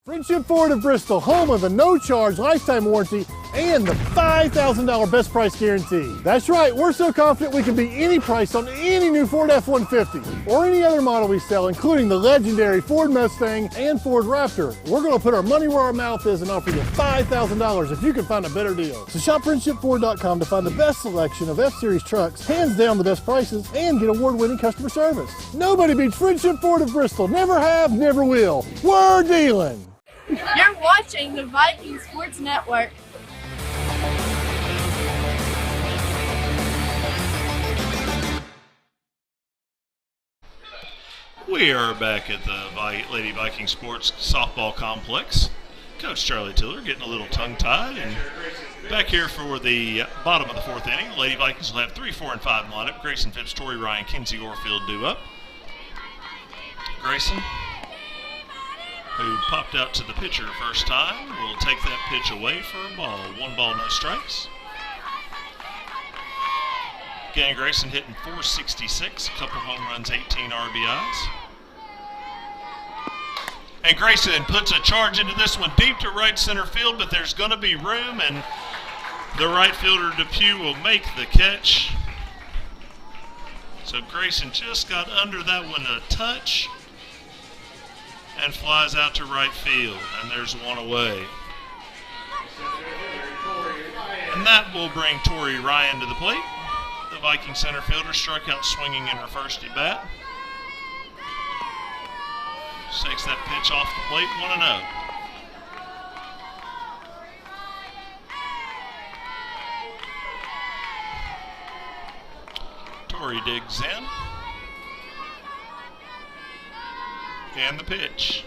Friendship Ford of Bristol, home of the no-charge lifetime warranty and the $5,000 best price guarantee. That's right, we're so confident we can beat any price on any new Ford F-150 or any other model we sell, including the legendary Ford Mustang and Ford Raptor. We're going to put our money where our mouth is and offer you $5,000 if you can find a better deal. So shop FriendshipFord.com to find the best selection of F-Series trucks, hands down the best prices, and get award-winning customer service. Nobody beats Friendship Ford of Bristol. Never have, never will. We're dealing. You're watching the Viking Sports Network. We are back at the Lady Viking Sports Softball Complex. Coach Charlie Tiller getting a little tongue-tied, and back here for the bottom of the 4th inning. Lady Vikings will have 3, 4, and 5 lineup. Grayson Phipps, Tori Ryan, Kinsey Orfield due up. Grayson, who popped out to the pitcher first time, will take that pitch away for a ball. 1 ball, no strikes. Again, Grayson hitting .466, a couple home runs, 18 RBIs. And Grayson puts a charge into this one deep to right center field, but there's going to be room, and the right fielder Depew will make the catch. So Grayson just got under that one a touch and flies out to right field, and there's 1 away. And that will bring Tori Ryan to the plate. The Viking center fielder struck out swinging in her first at bat. Takes that pitch off the plate, 1-0. Tori digs in. And the pitch.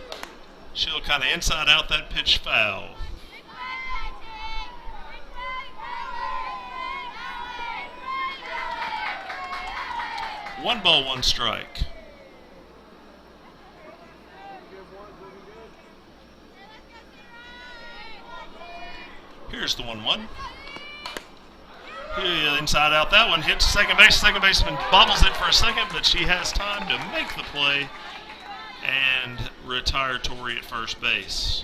She'll kind of inside out that pitch foul. One ball, 1 strike. Here's the 1-1. Inside out that one, hits second base. Second baseman bobbles it for a second, but she has time to make the play and retire Tori at first base.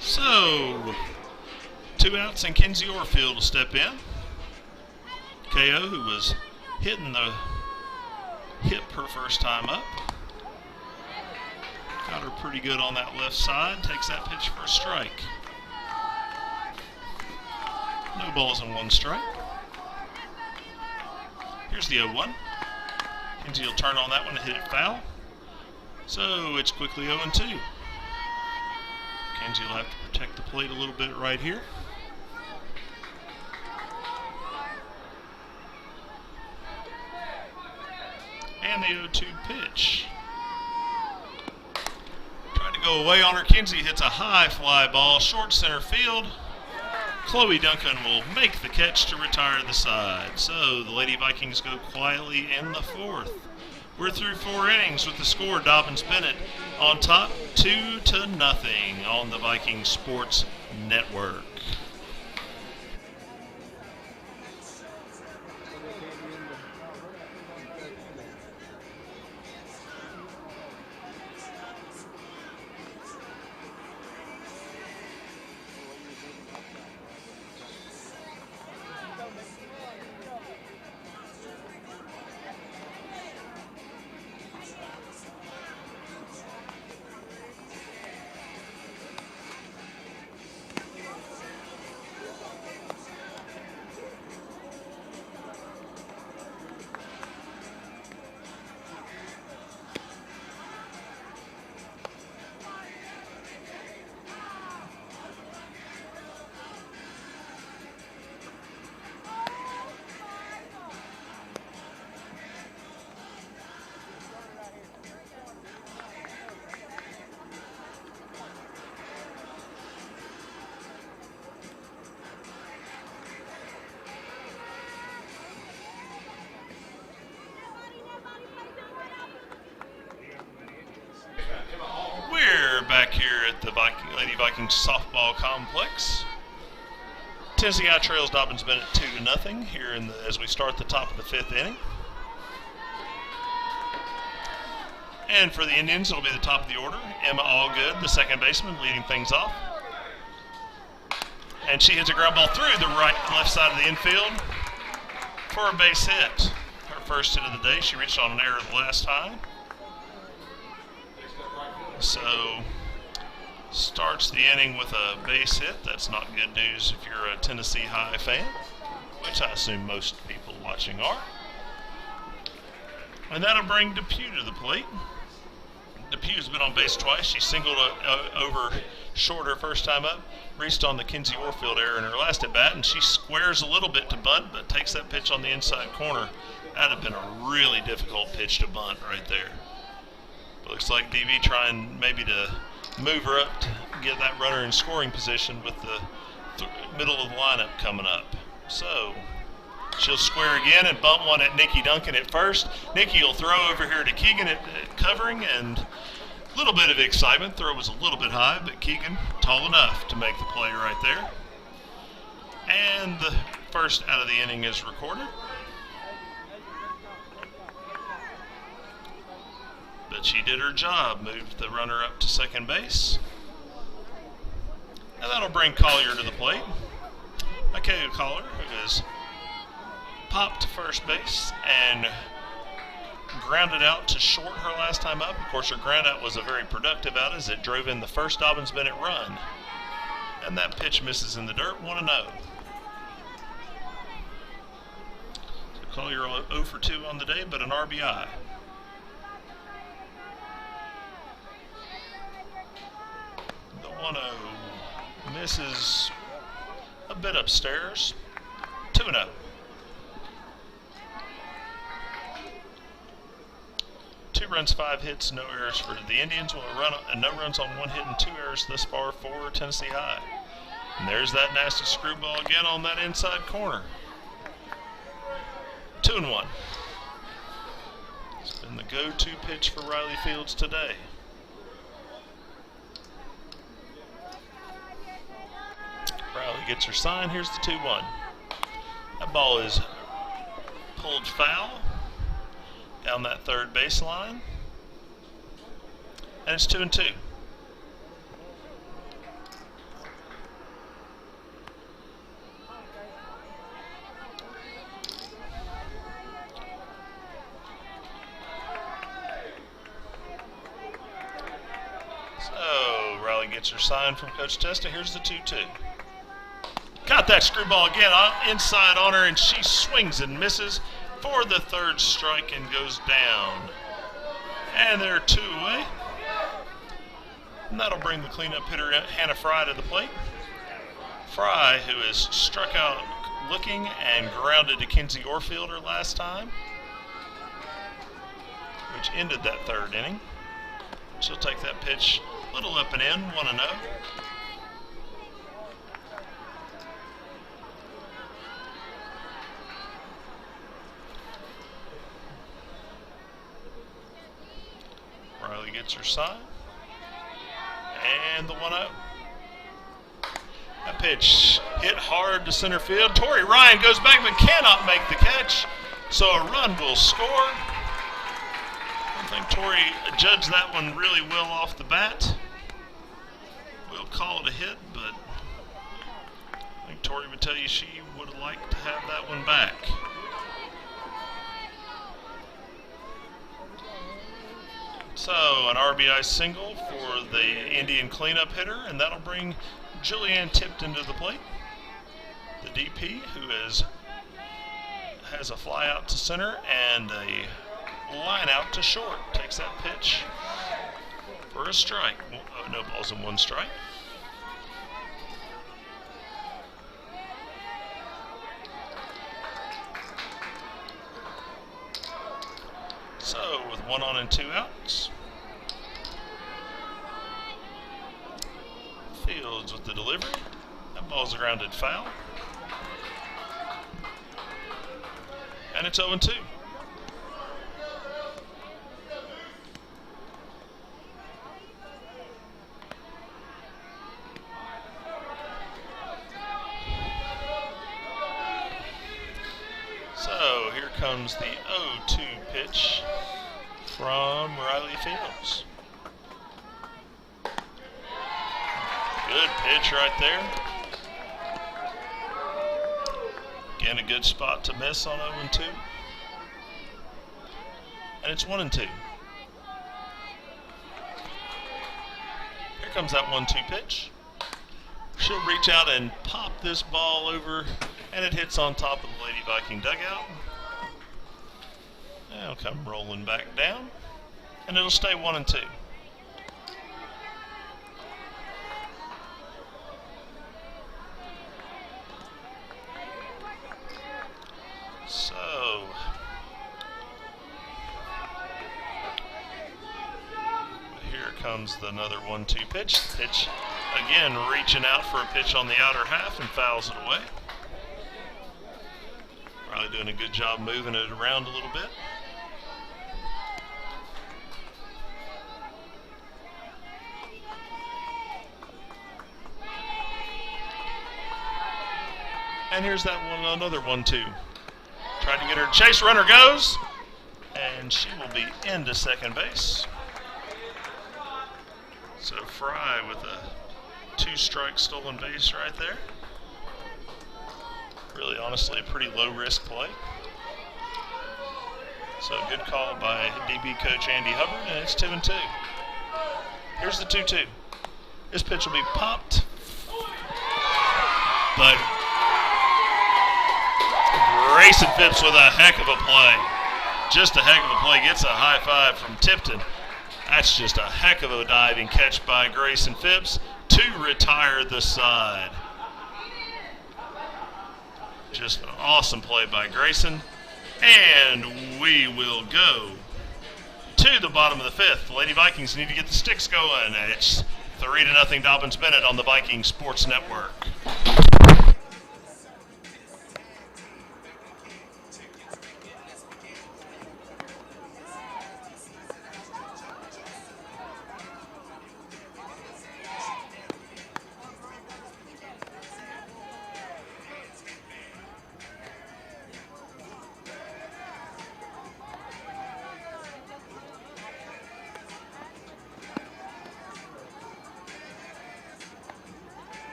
So, 2 outs and Kinsey Orfield will step in. KO, who was hitting the hip her first time up. Got her pretty good on that left side. Takes that pitch for a strike. No balls and one strike. Here's the 0-1. Kinsey will turn on that one and hit it foul. So it's quickly 0-2. Kinsey will have to protect the plate a little bit right here. And the 0-2 pitch. Tried to go away on her. Kinsey hits a high fly ball, short center field. Chloe Duncan will make the catch to retire the side. So the Lady Vikings go quietly in the 4th. We're through 4 innings with the score. Dobyns Bennett on top 2-0 on the Viking Sports Network. Back here at the Lady Vikings softball complex. Tennessee High trails Dobyns Bennett 2-0 here as we start the top of the 5th inning. And for the Indians, it'll be the top of the order. Emma Allgood, the second baseman, leading things off. And she hits a ground ball through the left side of the infield for a base hit. Her first hit of the day. She reached on an error the last time. So starts the inning with a base hit. That's not good news if you're a Tennessee High fan, which I assume most people watching are. And that'll bring Depew to the plate. Depew's been on base twice. She singled over short her first time up, reached on the Kinsey Orfield error in her last at bat, and she squares a little bit to bunt, but takes that pitch on the inside corner. That'd have been a really difficult pitch to bunt right there. Looks like DV trying maybe to move her up to get that runner in scoring position with the middle of the lineup coming up. So she'll square again and bunt one at Nikki Duncan at first. Nikki will throw over here to Keegan at covering, and a little bit of excitement. Throw was a little bit high, but Keegan tall enough to make the play right there. And the first out of the inning is recorded. But she did her job, moved the runner up to second base. And that'll bring Collier to the plate. Micaiah Collier, who has popped to first base and grounded out to short her last time up. Of course, her ground out was a very productive out as it drove in the first Dobyns Bennett run. And that pitch misses in the dirt, 1-0. So Collier 0 for 2 on the day, but an RBI. The 1-0 misses a bit upstairs. 2-0. Two runs, 5 hits, no errors for the Indians. Well, no runs on 1 hit and 2 errors thus far for Tennessee High. And there's that nasty screwball again on that inside corner. 2-1. It's been the go-to pitch for Riley Fields today. Riley gets her sign. Here's the 2-1. That ball is pulled foul down that third baseline. And it's 2-2. gets her sign from Coach Testa. Here's the 2-2. Got that screwball again inside on her, and she swings and misses for the third strike and goes down. And they're 2 away. And that'll bring the cleanup hitter Hannah Fry to the plate. Fry, who has struck out looking and grounded to Kinsey Orfielder last time, which ended that third inning. She'll take that pitch a little up and in, 1-0. Riley gets her sign. And the 1-0. That pitch hit hard to center field. Tori Ryan goes back but cannot make the catch, so a run will score. I think Tori judged that one really well off the bat. We'll call it a hit, but I think Tori would tell you she would have liked to have that one back. So an RBI single for the Indian cleanup hitter, and that'll bring Julianne Tipton to the plate. The DP, who has a fly out to center and a line out to short, takes that pitch for a strike. No balls and 1 strike. So with 1 on and 2 outs, Fields with the delivery. That ball's a grounded foul. And it's 0-2. So here comes the 0-2 pitch from Riley Fields. Good pitch right there. Again, a good spot to miss on 0-2. And it's 1-2. Here comes that 1-2 pitch. She'll reach out and pop this ball over, and it hits on top of the Lady Viking dugout. And it'll come rolling back down, and it'll stay 1-2. So here comes another 1-2 pitch. Pitch again reaching out for a pitch on the outer half and fouls it away. Riley doing a good job moving it around a little bit. And here's that one, another 1-2. Tried to get her chase, runner goes, and she will be into second base. So Fry with a 2-strike stolen base right there. Really, honestly, a pretty low-risk play. So good call by DB coach Andy Hubbard, and it's 2-2. Here's the 2-2. This pitch will be popped, but Grayson Phipps with a heck of a play. Just a heck of a play. Gets a high five from Tipton. That's just a heck of a diving catch by Grayson Phipps to retire the side. Just an awesome play by Grayson. And we will go to the bottom of the 5th. The Lady Vikings need to get the sticks going. It's 3-0 Dobyns Bennett on the Viking Sports Network.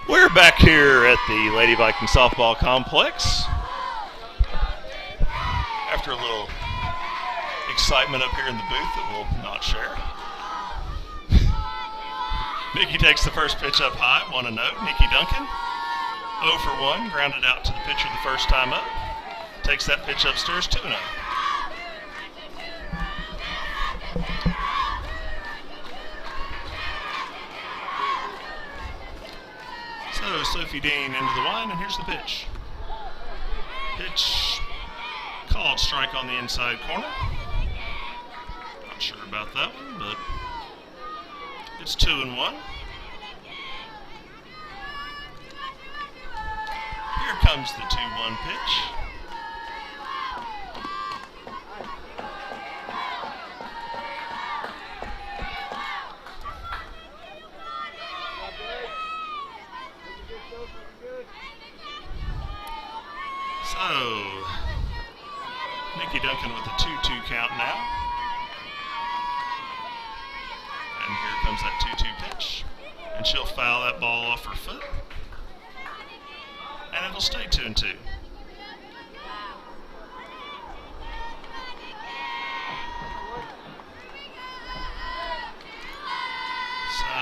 We're back here at the Lady Viking Softball Complex. After a little excitement up here in the booth that we'll not share. Nikki takes the first pitch up high, 1-0. Nikki Duncan, 0 for 1, grounded out to the pitcher the first time up. Takes that pitch upstairs, 2-0. So Sophie Dean into the line, and here's the pitch. Pitch called strike on the inside corner. Not sure about that one, but it's 2-1. Here comes the 2-1 pitch. So, Nikki Duncan with a 2-2 count now. And here comes that 2-2 pitch. And she'll foul that ball off her foot. And it'll stay 2-2. So,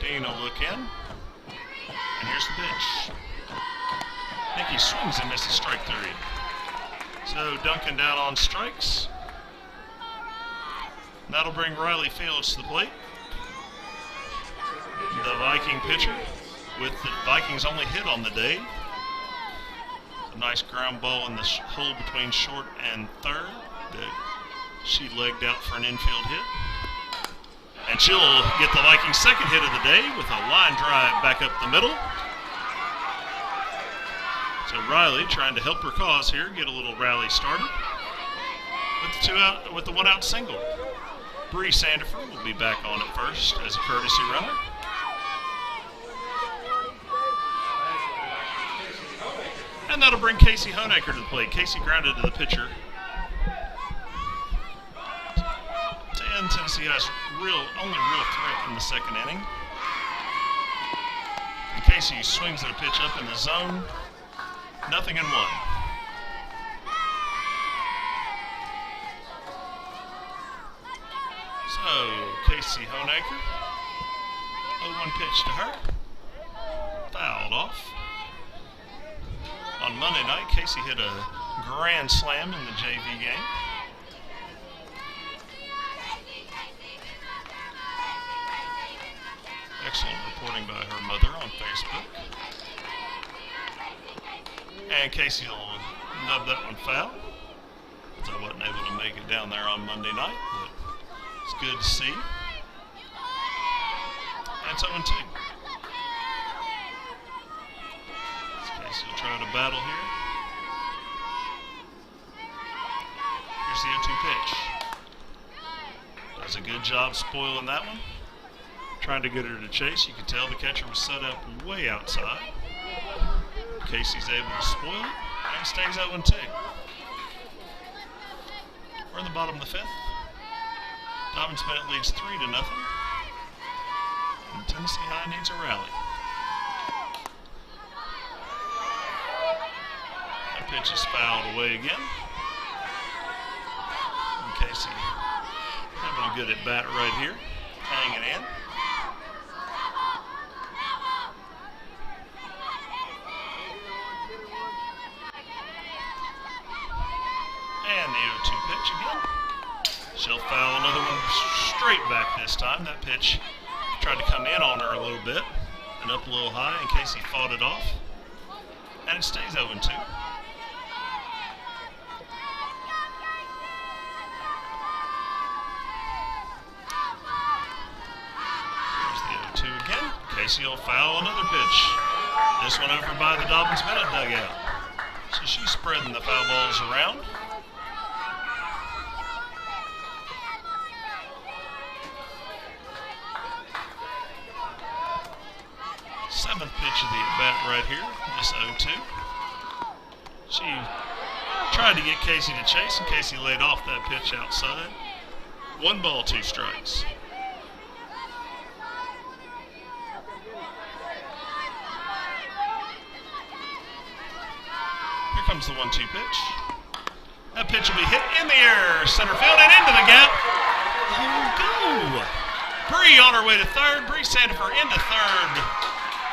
Dean will look in. And here's the pitch. Nikki swings and misses strike 3. So Duncan down on strikes. That'll bring Riley Fields to the plate. The Viking pitcher with the Vikings' only hit on the day. A nice ground ball in the hole between short and third that she legged out for an infield hit. And she'll get the Vikings' second hit of the day with a line drive back up the middle. So Riley trying to help her cause here, get a little rally started with the 1-out single. Bree Sandifer will be back on at first as a courtesy runner. And that'll bring Casey Honecker to the plate. Casey grounded to the pitcher. And Tennessee has only real threat in the second inning. And Casey swings at a pitch up in the zone. 0-1. So, Casey Honecker, 0-1 pitch to her, fouled off. On Monday night, Casey hit a grand slam in the JV game. Excellent reporting by her mother on Facebook. And Casey will nub that one foul. So I wasn't able to make it down there on Monday night, but it's good to see. And it's 0-2. So Casey will try to battle here. Here's the 0-2 pitch. Does a good job spoiling that one. Trying to get her to chase. You can tell the catcher was set up way outside. Casey's able to spoil it, and stays 0-2. We're in the bottom of the 5th. Dobyns Bennett leads 3-0. And Tennessee High needs a rally. That pitch is fouled away again. And Casey having a good at bat right here, hanging in. And the 0-2 pitch again. She'll foul another one straight back this time. That pitch tried to come in on her a little bit and up a little high, and Casey fought it off. And it stays 0-2. Here's the 0-2 again. Casey will foul another pitch. This one over by the Dobyns Bennett dugout. So she's spreading the foul balls around. Seventh pitch of the at-bat right here, this 0-2. She tried to get Casey to chase, and Casey laid off that pitch outside. 1 ball, 2 strikes. comes the 1-2 pitch. That pitch will be hit in the air, center field, and into the gap. Oh, go! Bree on her way to third. Bree Sandifer into third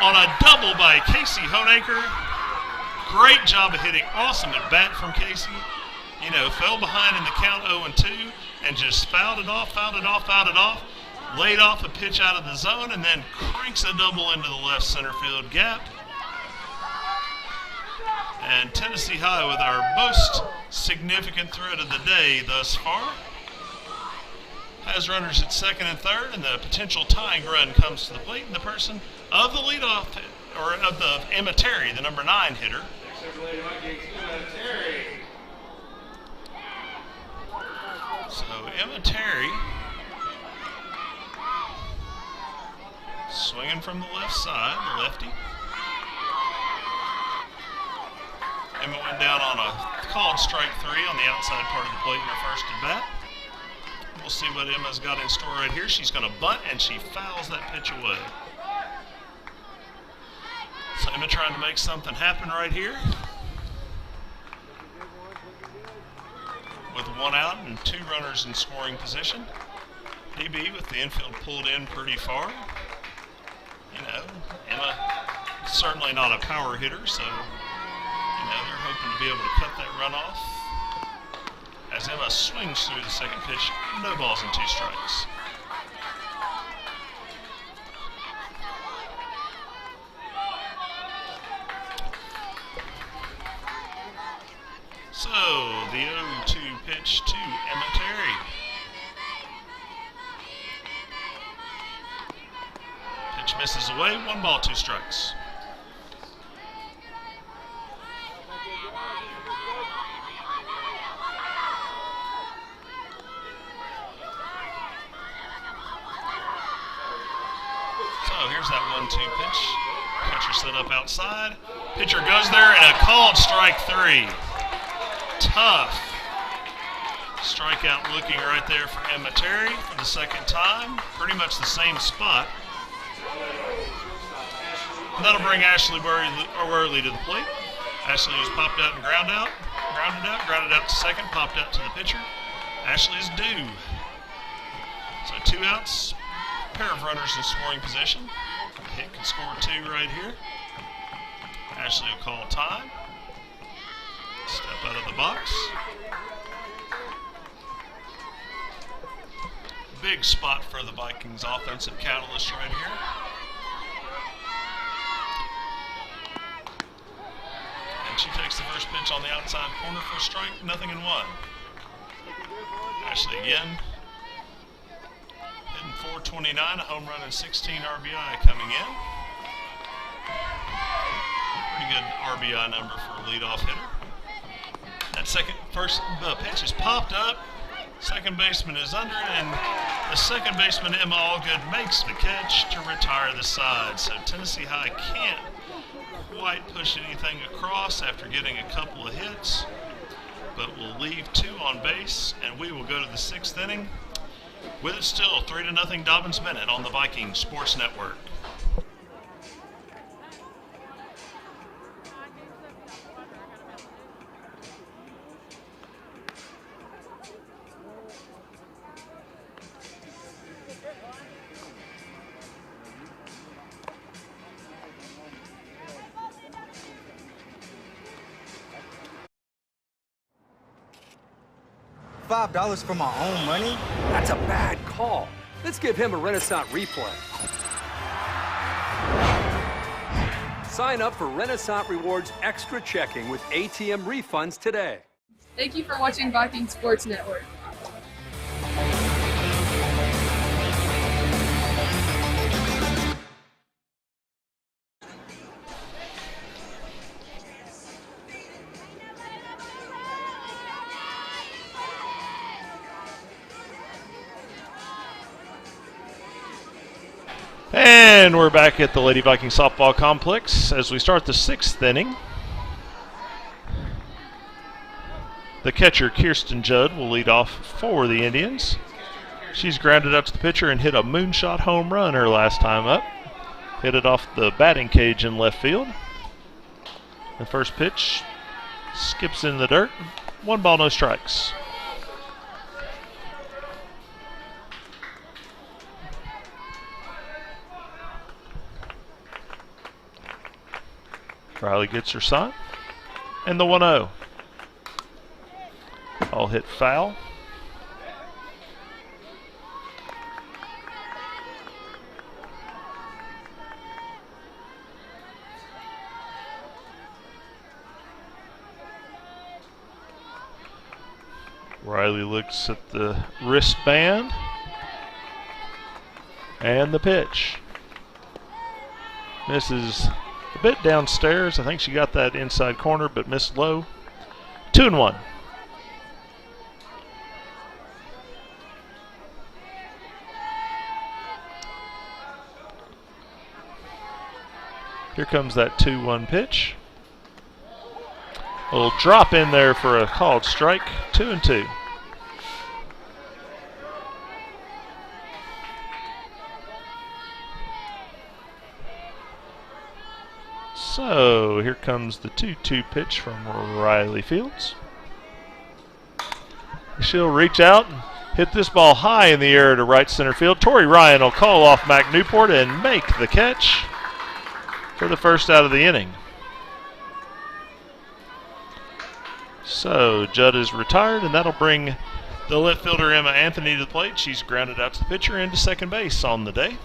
on a double by Casey Honaker. Great job of hitting. Awesome at bat from Casey. You know, fell behind in the count 0-2 and just fouled it off. Laid off a pitch out of the zone and then cranks a double into the left center field gap. And Tennessee High with our most significant threat of the day thus far has runners at second and third, and the potential tying run comes to the plate in the person of the leadoff, or of the Emma Terry, the number 9 hitter. So Emma Terry swinging from the left side, the lefty. Emma went down on a called strike 3 on the outside part of the plate in her first at bat. We'll see what Emma's got in store right here. She's going to bunt, and she fouls that pitch away. So Emma trying to make something happen right here. With 1 out and 2 runners in scoring position. DB with the infield pulled in pretty far. You know, Emma certainly not a power hitter, so you know, they're hoping to be able to cut that run off. As Emma swings through the second pitch, no balls and 2 strikes. So, the 0-2 pitch to Emma Terry. Pitch misses away, 1 ball, 2 strikes. Here's that 1-2 pitch. Catcher set up outside. Pitcher goes there and a called strike 3. Tough strikeout looking right there for Emma Terry for the second time. Pretty much the same spot. And that'll bring Ashley Worley to the plate. Ashley was popped out and grounded out to second, popped out to the pitcher. Ashley is due. So 2 outs. Pair of runners in scoring position. Hit can score 2 right here. Ashley will call time. Step out of the box. Big spot for the Vikings offensive catalyst right here. And she takes the first pitch on the outside corner for a strike, 0-1. Ashley again. Hitting .429, a home run and 16 RBI coming in. Pretty good RBI number for a leadoff hitter. That first pitch is popped up. Second baseman is under it, and the second baseman, Emma Allgood, makes the catch to retire the side. So Tennessee High can't quite push anything across after getting a couple of hits, but will leave 2 on base, and we will go to the 6th inning. With it still 3-0 Dobyns Bennett on the Viking Sports Network. $5 for my own money? That's a bad call. Let's give him a Renaissance replay. Sign up for Renaissance Rewards Extra Checking with ATM refunds today. Thank you for watching Viking Sports Network. And we're back at the Lady Viking Softball Complex as we start the 6th inning. The catcher, Kirsten Judd, will lead off for the Indians. She's grounded out to the pitcher and hit a moonshot home run her last time up. Hit it off the batting cage in left field. The first pitch Skips in the dirt. 1 ball, no strikes. Riley gets her sign. And the 1-0. All hit foul. Riley looks at the wristband and the pitch. Misses a bit downstairs. I think she got that inside corner, but missed low. 2-1. Here comes that 2-1 pitch. A little drop in there for a called strike. 2-2. So here comes the 2-2 pitch from Riley Fields. She'll reach out and hit this ball high in the air to right center field. Tori Ryan will call off Mac Newport and make the catch for the first out of the inning. So Judd is retired, and that'll bring the left fielder Emma Anthony to the plate. She's grounded out to the pitcher into second base on the day.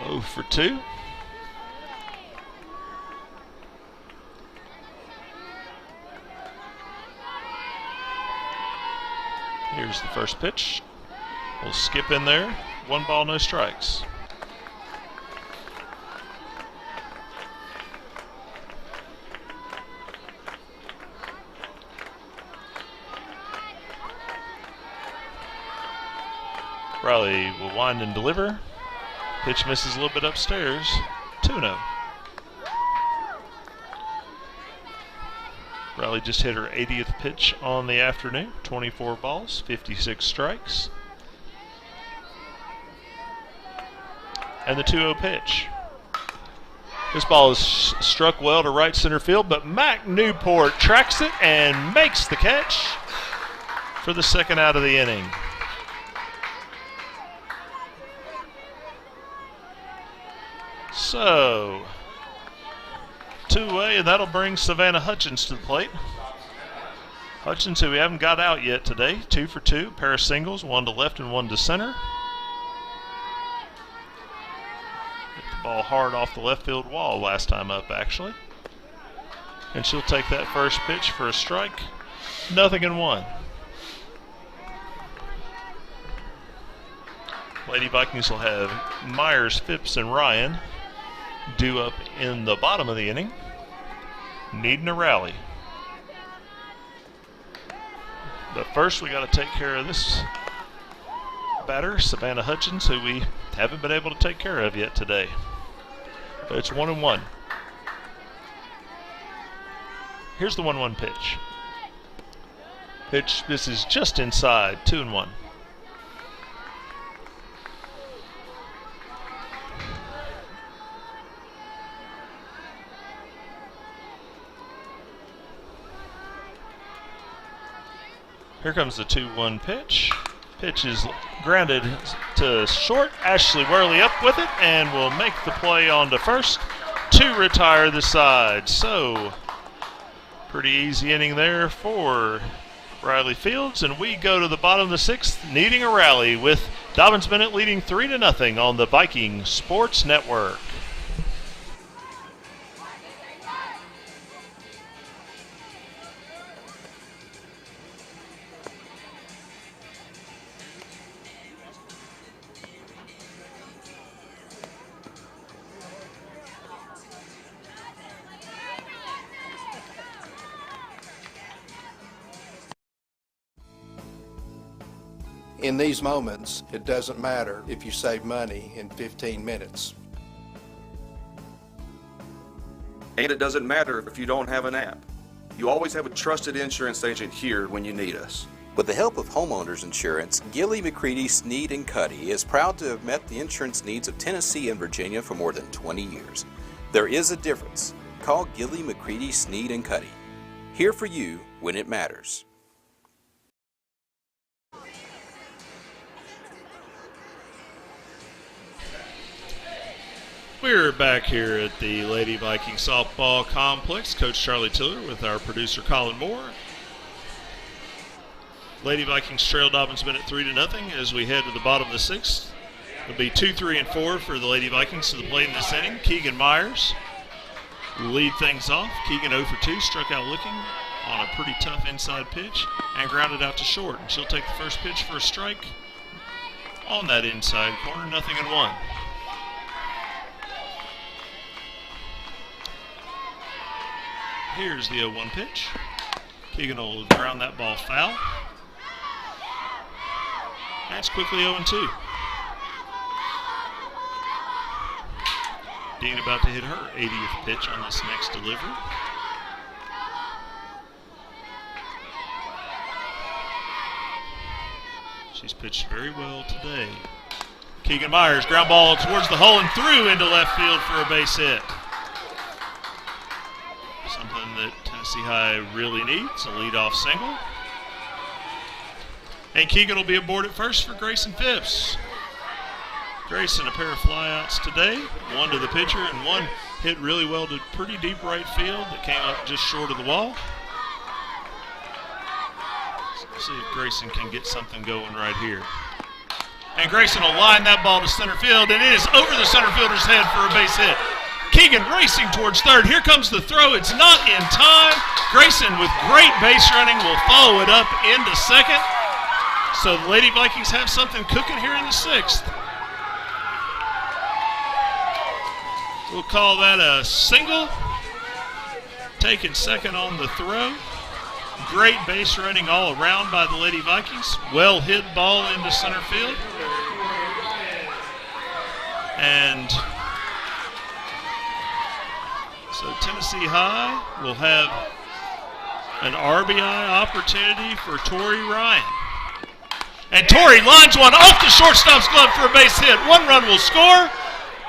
0 for 2. Here's the first pitch. We'll skip in there. 1 ball, no strikes. Riley will wind and deliver. Pitch misses a little bit upstairs. 2-0. Riley just hit her 80th pitch on the afternoon. 24 balls, 56 strikes. And the 2-0 pitch. This ball is struck well to right center field, but Mac Newport tracks it and makes the catch for the second out of the inning. So, 2-away, and that'll bring Savannah Hutchins to the plate. Hutchins, who we haven't got out yet today, 2 for 2, pair of singles, 1 to left and 1 to center. Hit the ball hard off the left field wall last time up, actually. And she'll take that first pitch for a strike. 0-1. Lady Vikings will have Myers, Phipps, and Ryan due up in the bottom of the inning, needing a rally. But first we got to take care of this batter, Savannah Hutchins, who we haven't been able to take care of yet today. But it's 1-1. Here's the 1-1 pitch. This is just inside, 2-1. Here comes the 2-1 pitch. Pitch is grounded to short. Ashley Worley up with it and will make the play on to first to retire the side. So, pretty easy inning there for Riley Fields. And we go to the bottom of the 6th, needing a rally with Dobyns Bennett leading 3-0 on the Viking Sports Network. In these moments, it doesn't matter if you save money in 15 minutes. And it doesn't matter if you don't have an app. You always have a trusted insurance agent here when you need us. With the help of homeowners insurance, Gilly, McCready, Sneed, and Cuddy is proud to have met the insurance needs of Tennessee and Virginia for more than 20 years. There is a difference. Call Gilly, McCready, Sneed, and Cuddy. Here for you when it matters. We're back here at the Lady Viking Softball Complex. Coach Charlie Tiller with our producer Colin Moore. Lady Vikings trail Dobyns Bennett 3-0 as we head to the bottom of the sixth. It'll be 2, 3, and 4 for the Lady Vikings to the plate in this inning. Keegan Myers will lead things off. Keegan 0 for 2, struck out looking on a pretty tough inside pitch and grounded out to short. And she'll take the first pitch for a strike on that inside corner, 0-1. Here's the 0-1 pitch. Keegan will ground that ball foul. That's quickly 0-2. Dean about to hit her 80th pitch on this next delivery. She's pitched very well today. Keegan Myers, ground ball towards the hole and through into left field for a base hit. Something that Tennessee High really needs, a leadoff single. And Keegan will be aboard at first for Grayson Phipps. Grayson, a pair of flyouts today, one to the pitcher and one hit really well to pretty deep right field that came up just short of the wall. Let's see if Grayson can get something going right here. And Grayson will line that ball to center field, and it is over the center fielder's head for a base hit. Keegan racing towards third. Here comes the throw. It's not in time. Grayson with great base running will follow it up into second. So the Lady Vikings have something cooking here in the sixth. We'll call that a single. Taking second on the throw. Great base running all around by the Lady Vikings. Well hit ball into center field. And so Tennessee High will have an RBI opportunity for Tori Ryan. And Tori lines one off the shortstop's glove for a base hit. One run will score.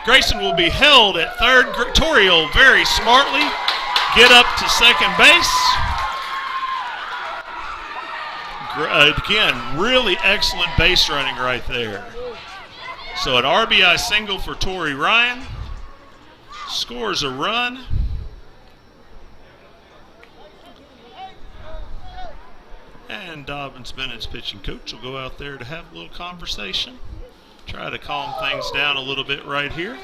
Grayson will be held at third. Tori will very smartly get up to second base. Again, really excellent base running right there. So an RBI single for Tori Ryan. Scores a run. And Dobyns Bennett's pitching coach will go out there to have a little conversation. Try to calm things down a little bit right here.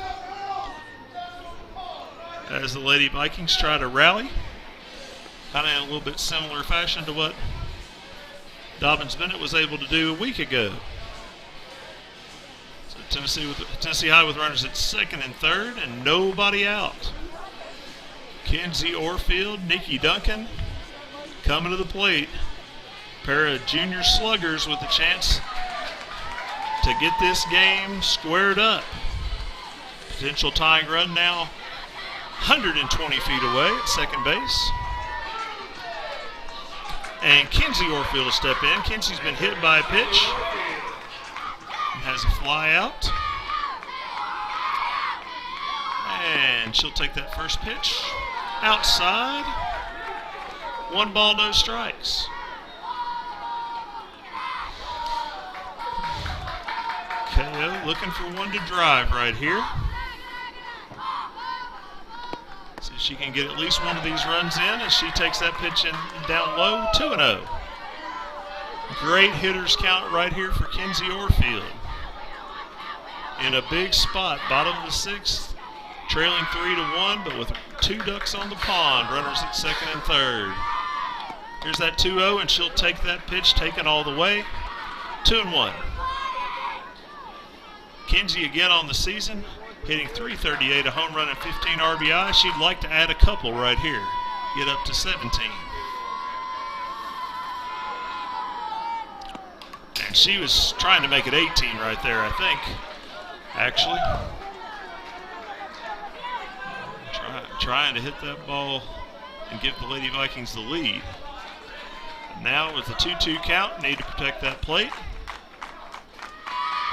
As the Lady Vikings try to rally. Kind of in a little bit similar fashion to what Dobyns Bennett was able to do a week ago. So Tennessee High with runners at second and third and nobody out. Kenzie Orfield, Nikki Duncan coming to the plate. Pair of junior sluggers with a chance to get this game squared up. Potential tying run now 120 feet away at second base. And Kenzie Orfield will step in. Kenzie's been hit by a pitch. And has a fly out. And she'll take that first pitch outside. 1 ball, no strikes. KO looking for one to drive right here. See if she can get at least one of these runs in as she takes that pitch in down low, 2-0. Great hitters count right here for Kenzie Orfield. In a big spot, bottom of the sixth, trailing 3-1, but with 2 ducks on the pond, runners at second and third. Here's that 2-0, and she'll take that pitch, taken all the way, 2-1. Kenzie again on the season, hitting .338, a home run and 15 RBI. She'd like to add a couple right here, get up to 17. And she was trying to make it 18 right there, I think, actually. Trying to hit that ball and give the Lady Vikings the lead. And now with the 2-2 count, need to protect that plate.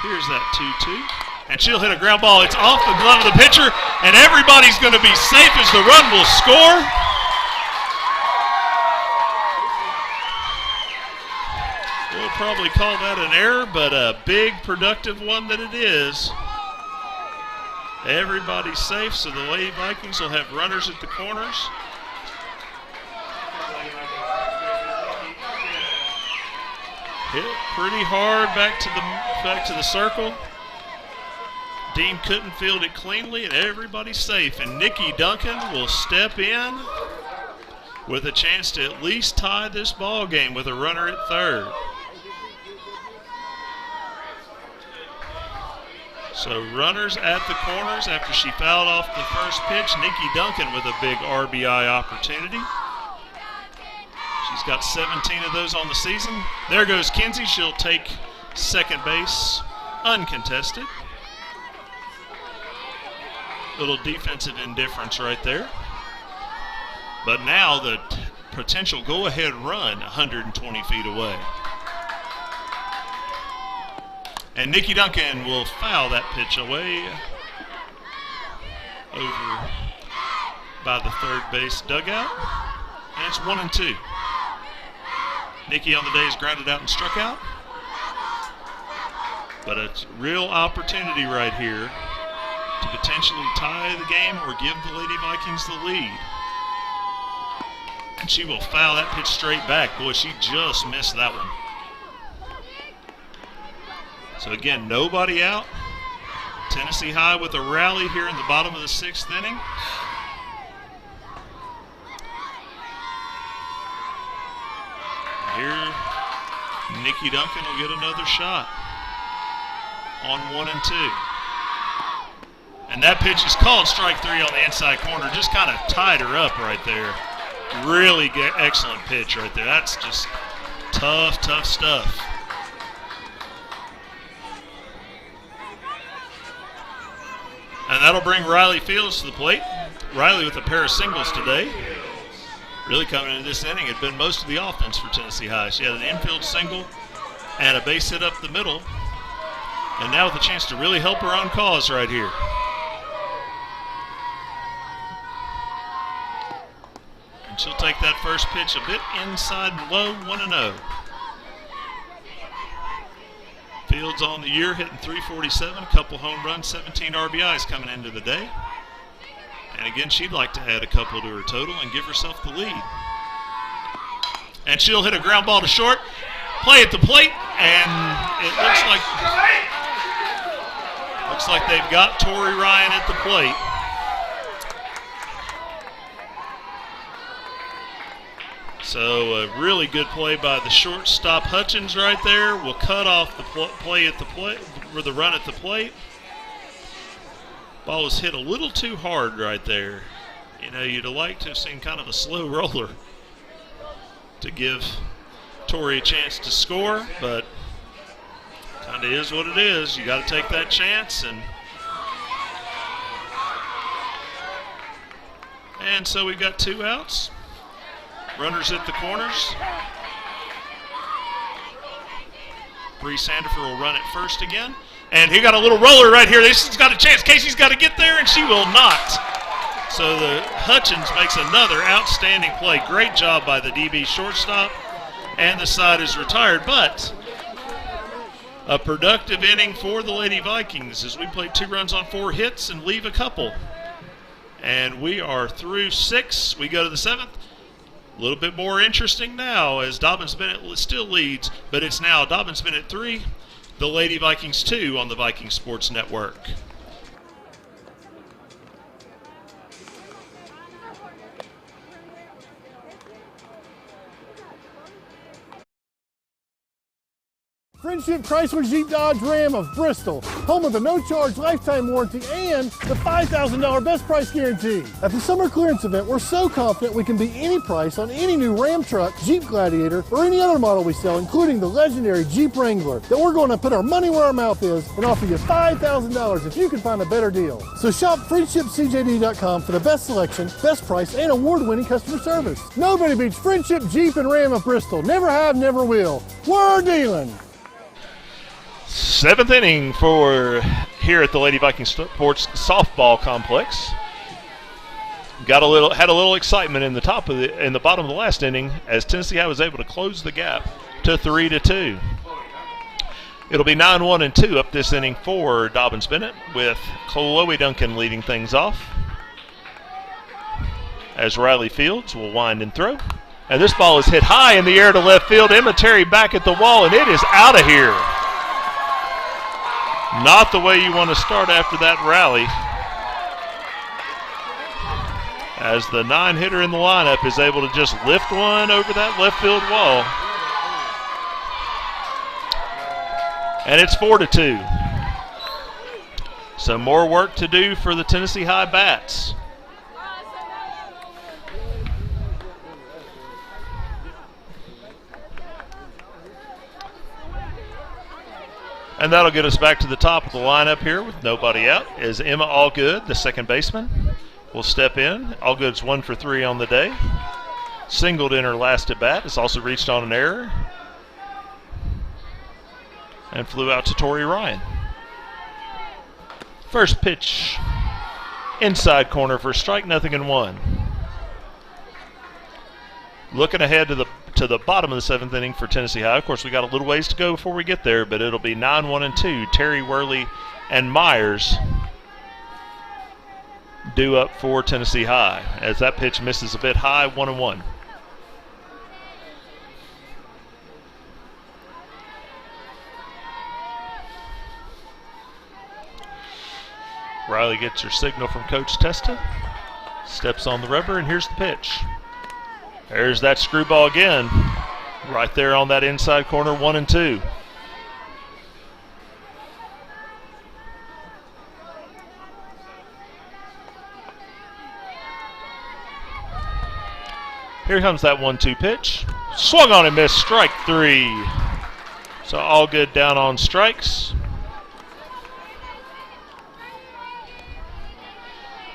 Here's that 2-2. And she'll hit a ground ball. It's off the glove of the pitcher. And everybody's going to be safe as the run will score. We'll probably call that an error, but a big productive one that it is. Everybody's safe, so the Lady Vikings will have runners at the corners. Hit pretty hard back to the circle. Dean couldn't field it cleanly, and everybody's safe. And Nikki Duncan will step in with a chance to at least tie this ball game with a runner at third. So runners at the corners after she fouled off the first pitch. Nikki Duncan with a big RBI opportunity. She's got 17 of those on the season. There goes Kinsey. She'll take second base uncontested. Little defensive indifference right there. But now the potential go-ahead run 120 feet away. And Nikki Duncan will foul that pitch away over by the third base dugout. And it's 1-2. Nikki on the day is grounded out and struck out. But a real opportunity right here to potentially tie the game or give the Lady Vikings the lead. And she will foul that pitch straight back. Boy, she just missed that one. So again, nobody out. Tennessee High with a rally here in the bottom of the sixth inning. Here, Nikki Duncan will get another shot on 1-2. And that pitch is called strike three on the inside corner. Just kind of tied her up right there. Really excellent pitch right there. That's just tough, tough stuff. And that'll bring Riley Fields to the plate. Riley with a pair of singles today. Really coming into this inning, had been most of the offense for Tennessee High. She had an infield single and a base hit up the middle. And now with a chance to really help her own cause right here. And she'll take that first pitch a bit inside and low, 1-0. Fields on the year hitting .347, a couple home runs, 17 RBIs coming into the day. And again, she'd like to add a couple to her total and give herself the lead. And she'll hit a ground ball to short, play at the plate, and it looks like they've got Tori Ryan at the plate. So a really good play by the shortstop Hutchins right there. Will cut off the play at the plate, or the run at the plate. Ball was hit a little too hard right there. You know, you'd have liked to have seen kind of a slow roller to give Tori a chance to score, but kind of is what it is. You got to take that chance, and so we've got two outs. Runners at the corners. Bree Sandifer will run at first again. And he got a little roller right here. This has got a chance. Casey's got to get there, and she will not. So the Hutchins makes another outstanding play. Great job by the DB shortstop. And the side is retired. But a productive inning for the Lady Vikings as we played 2 runs on 4 hits and leave a couple. And we are through 6. We go to the 7th. A little bit more interesting now as Dobyns Bennett still leads, but it's now Dobyns Bennett 3, the Lady Vikings 2 on the Viking Sports Network. Friendship Chrysler Jeep Dodge Ram of Bristol, home of the no-charge lifetime warranty and the $5,000 best price guarantee. At the summer clearance event, we're so confident we can beat any price on any new Ram truck, Jeep Gladiator, or any other model we sell, including the legendary Jeep Wrangler, that we're going to put our money where our mouth is and offer you $5,000 if you can find a better deal. So shop friendshipcjd.com for the best selection, best price, and award-winning customer service. Nobody beats Friendship Jeep and Ram of Bristol. Never have, never will. We're dealing. 7th inning for here at the Lady Viking Sports Softball Complex. Had a little excitement in the bottom of the last inning as Tennessee High was able to close the gap to 3-2. It'll be 9-1-2 up this inning for Dobyns Bennett, with Chloe Duncan leading things off. As Riley Fields will wind and throw. And this ball is hit high in the air to left field. Emma Terry back at the wall, and it is out of here. Not the way you want to start after that rally. As the 9-hitter in the lineup is able to just lift one over that left field wall. And it's 4-2. So more work to do for the Tennessee High bats. And that'll get us back to the top of the lineup here with nobody out. Is Emma Allgood, the second baseman, will step in. Allgood's 1 for 3 on the day. Singled in her last at bat. Has also reached on an error. And flew out to Tori Ryan. First pitch. Inside corner for strike, 0-1. Looking ahead to the bottom of the 7th inning for Tennessee High. Of course, we got a little ways to go before we get there, but it'll be 9-1-2. Terry Worley and Myers due up for Tennessee High as that pitch misses a bit high, 1-1. Riley gets her signal from Coach Testa. Steps on the rubber, and here's the pitch. There's that screwball again. Right there on that inside corner, 1-2. Here comes that 1-2 pitch. Swung on and missed, strike 3. So Allgood down on strikes.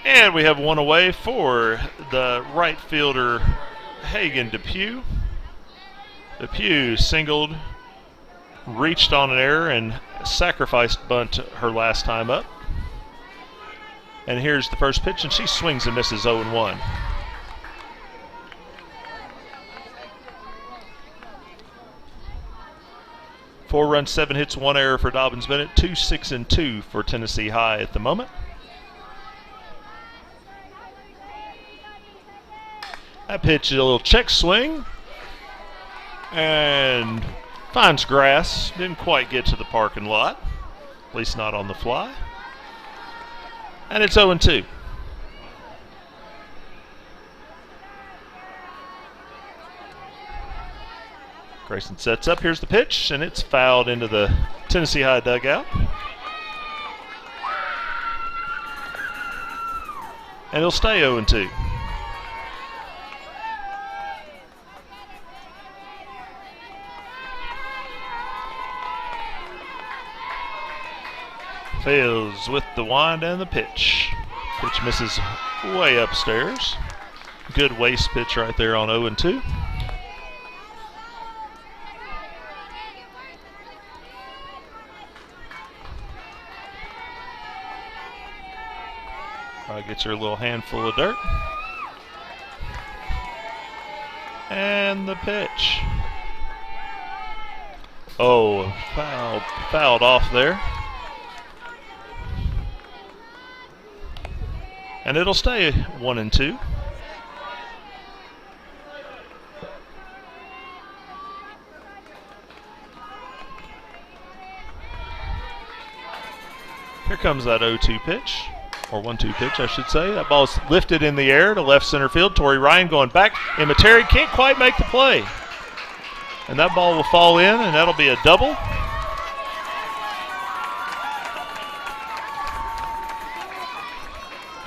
And we have one away for the right fielder, Hagen Depew. Depew singled, reached on an error, and sacrificed bunt her last time up. And here's the first pitch, and she swings and misses 0-1. Four runs, 7 hits, 1 error for Dobyns Bennett. 2-6-2 for Tennessee High at the moment. That pitch is a little check swing and finds grass. Didn't quite get to the parking lot, at least not on the fly. And it's 0-2. Grayson sets up. Here's the pitch, and it's fouled into the Tennessee High dugout. And it'll stay 0-2. Fields with the wind and the pitch. Pitch misses way upstairs. Good waste pitch right there on 0-2. Gets her a little handful of dirt. And the pitch. Oh, fouled off there. And it'll stay 1-2. Here comes that 0-2 pitch. Or 1-2 pitch, I should say. That ball's lifted in the air to left center field. Tori Ryan going back. Emma Terry can't quite make the play. And that ball will fall in, and that'll be a double.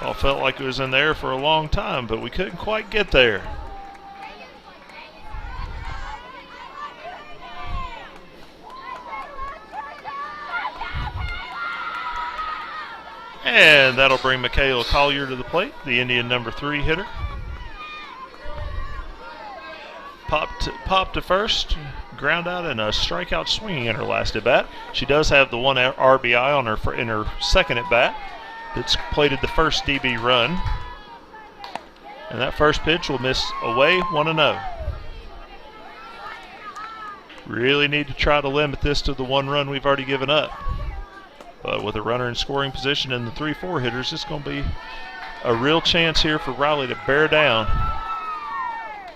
Ball felt like it was in the air for a long time, but we couldn't quite get there. And that'll bring Michaela Collier to the plate, the Indian number 3 hitter. Popped to first, ground out and a strikeout swinging in her last at bat. She does have the one RBI on her in her second at bat. That's plated the first DB run. And that first pitch will miss away, 1-0. Really need to try to limit this to the one run we've already given up. But with a runner in scoring position and the 3-4 hitters, it's going to be a real chance here for Riley to bear down.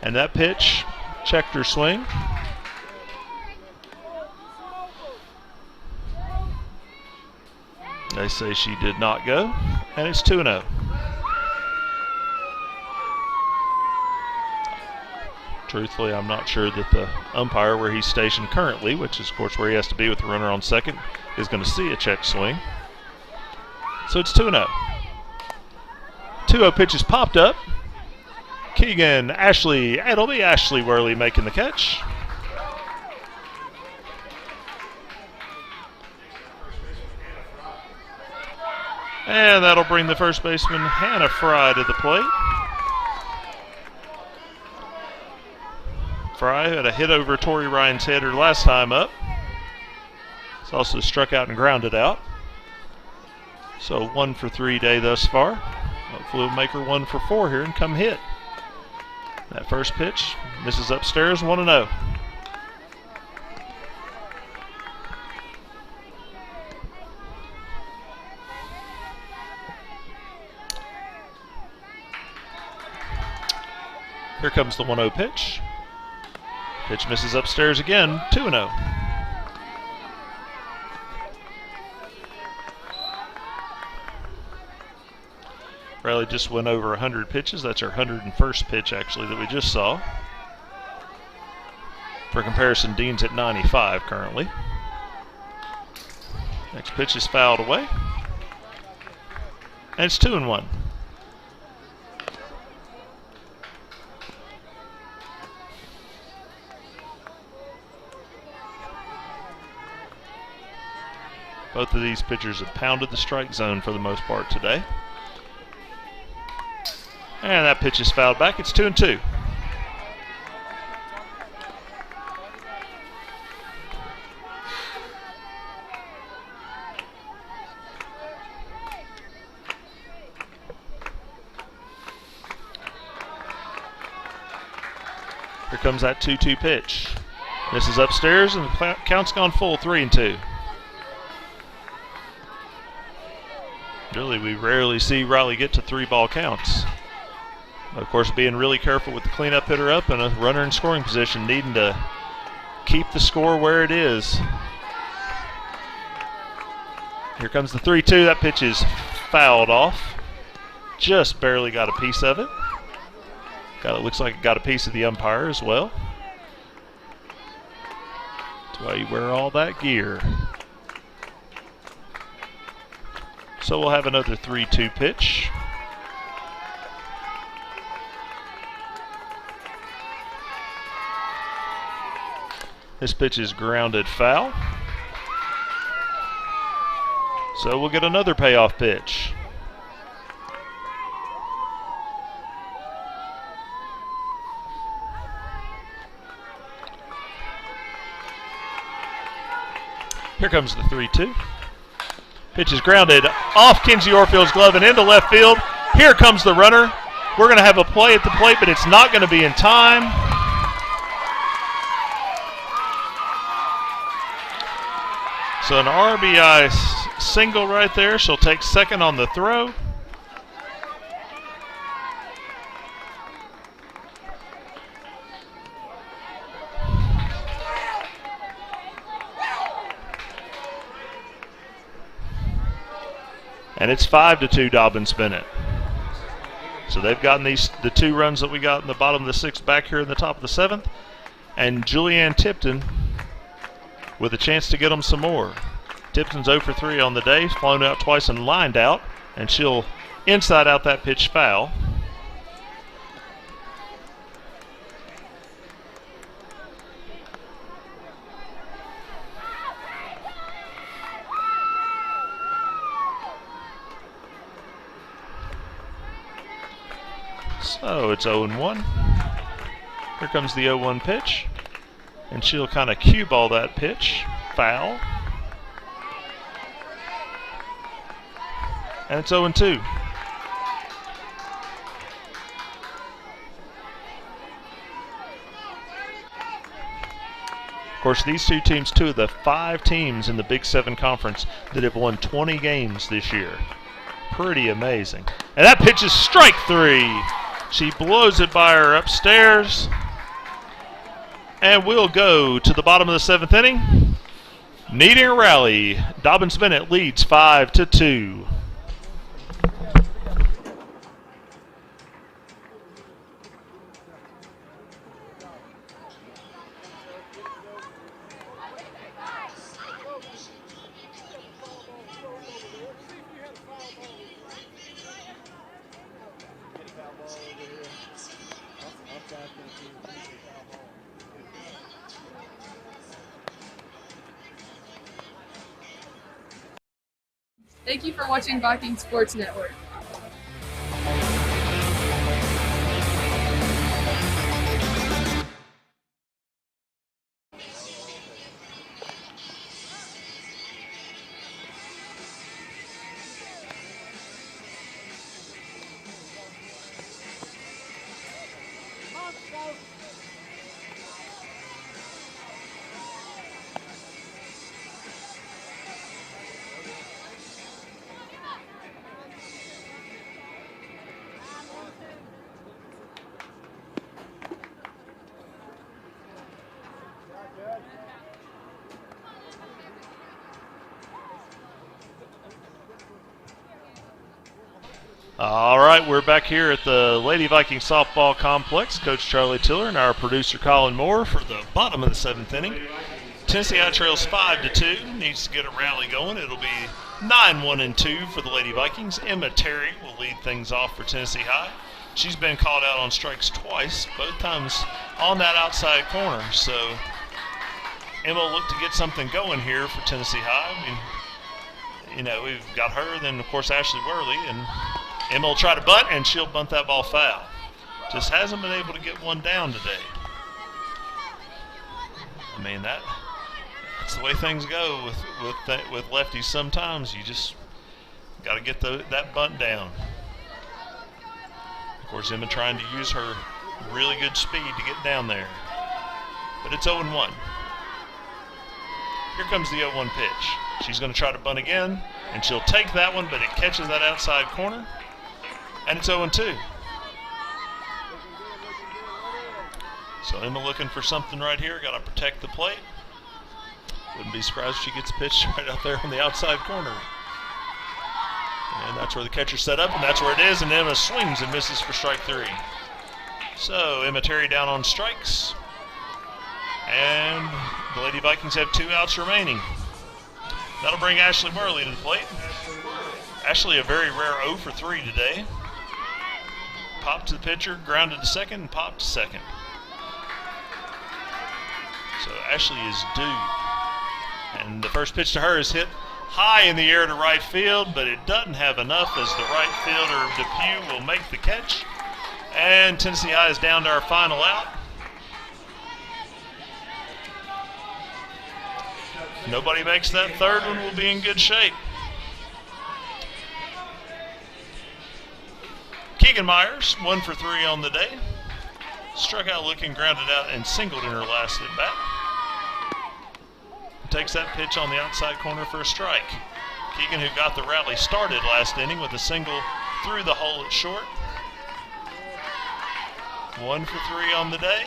And that pitch checked her swing. They say she did not go, and it's 2-0. Truthfully, I'm not sure that the umpire where he's stationed currently, which is of course where he has to be with the runner on second, is going to see a check swing. So it's 2-0. 2-0 pitch is popped up. Keegan, it'll be Ashley Worley making the catch. And that'll bring the first baseman, Hannah Fry, to the plate. Fry had a hit over Tori Ryan's head her last time up. It's also struck out and grounded out. So 1 for 3 day thus far. Hopefully we'll make her 1 for 4 here and come hit. That first pitch misses upstairs, 1-0. Here comes the 1-0 pitch. Pitch misses upstairs again, 2-0. Riley just went over 100 pitches. That's our 101st pitch, actually, that we just saw. For comparison, Dean's at 95 currently. Next pitch is fouled away. And it's 2-1. Both of these pitchers have pounded the strike zone for the most part today. And that pitch is fouled back. It's 2-2. Here comes that 2-2 pitch. This is upstairs, and the count's gone full, 3-2. Really, we rarely see Riley get to 3-ball counts. Of course, being really careful with the cleanup hitter up and a runner in scoring position, needing to keep the score where it is. Here comes the 3-2. That pitch is fouled off. Just barely got a piece of it. It looks like it got a piece of the umpire as well. That's why you wear all that gear. So we'll have another 3-2 pitch. This pitch is grounded foul. So we'll get another payoff pitch. Here comes the 3-2. Pitch is grounded off Kinsey Orfield's glove and into left field. Here comes the runner. We're going to have a play at the plate, but it's not going to be in time. So an RBI single right there. She'll take second on the throw. And it's 5-2 Dobyns Bennett. So they've gotten the 2 runs that we got in the bottom of the 6th back here in the top of the 7th. And Julianne Tipton with a chance to get them some more. Tipton's 0 for 3 on the day, flown out twice and lined out, and she'll inside out that pitch foul. So it's 0-1. Here comes the 0-1 pitch. And she'll kind of cue ball that pitch. Foul. And it's 0-2. Of course, these two teams, two of the 5 teams in the Big 7 Conference that have won 20 games this year. Pretty amazing. And that pitch is strike 3. She blows it by her upstairs. And we'll go to the bottom of the 7th inning. Needing a rally, Dobyns Bennett leads 5-2. Thank you for watching Viking Sports Network. All right, we're back here at the Lady Viking Softball Complex. Coach Charlie Tiller and our producer Colin Moore for the bottom of the 7th inning. Tennessee High trails 5-2. Needs to get a rally going. It'll be 9-1-2 for the Lady Vikings. Emma Terry will lead things off for Tennessee High. She's been called out on strikes twice, both times on that outside corner. So Emma will look to get something going here for Tennessee High. I mean, you know, we've got her, then of course Ashley Worley, and Emma will try to bunt, and she'll bunt that ball foul. Just hasn't been able to get one down today. I mean, that's the way things go with lefties. Sometimes you just got to get that bunt down. Of course, Emma trying to use her really good speed to get down there. But it's 0-1. Here comes the 0-1 pitch. She's going to try to bunt again, and she'll take that one, but it catches that outside corner. And it's 0-2. So Emma looking for something right here. Got to protect the plate. Wouldn't be surprised if she gets a pitch right out there on the outside corner. And that's where the catcher's set up, and that's where it is. And Emma swings and misses for strike 3. So Emma Terry down on strikes. And the Lady Vikings have 2 outs remaining. That'll bring Ashley Worley to the plate. Ashley a very rare 0 for 3 today. Popped to the pitcher, grounded to second, and popped to second. So Ashley is due. And the first pitch to her is hit high in the air to right field, but it doesn't have enough as the right fielder, Depew, will make the catch. And Tennessee High is down to our final out. If nobody makes that third one, we'll be in good shape. Keegan Myers, 1 for 3 on the day. Struck out looking, grounded out, and singled in her last at bat. Takes that pitch on the outside corner for a strike. Keegan, who got the rally started last inning with a single through the hole at short. 1 for 3 on the day.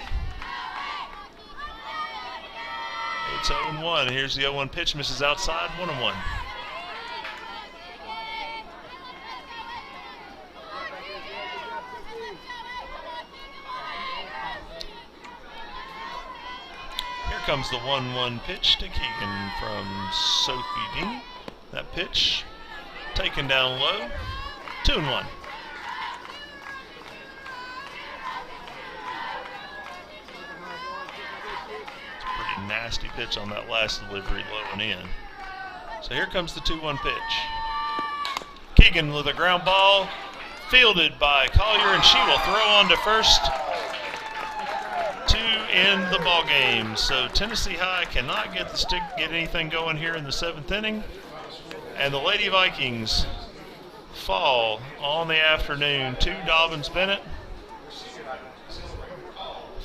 It's 0-1. Here's the 0-1 pitch, misses outside, 1-1. Comes the 1-1 pitch to Keegan from Sophie Dean. That pitch taken down low, 2-1. It's a pretty nasty pitch on that last delivery, low and in. So here comes the 2-1 pitch. Keegan with a ground ball, fielded by Collier, and she will throw on to first to in the ball game. So Tennessee High cannot get anything going here in the 7th inning. And the Lady Vikings fall on the afternoon to Dobyns Bennett,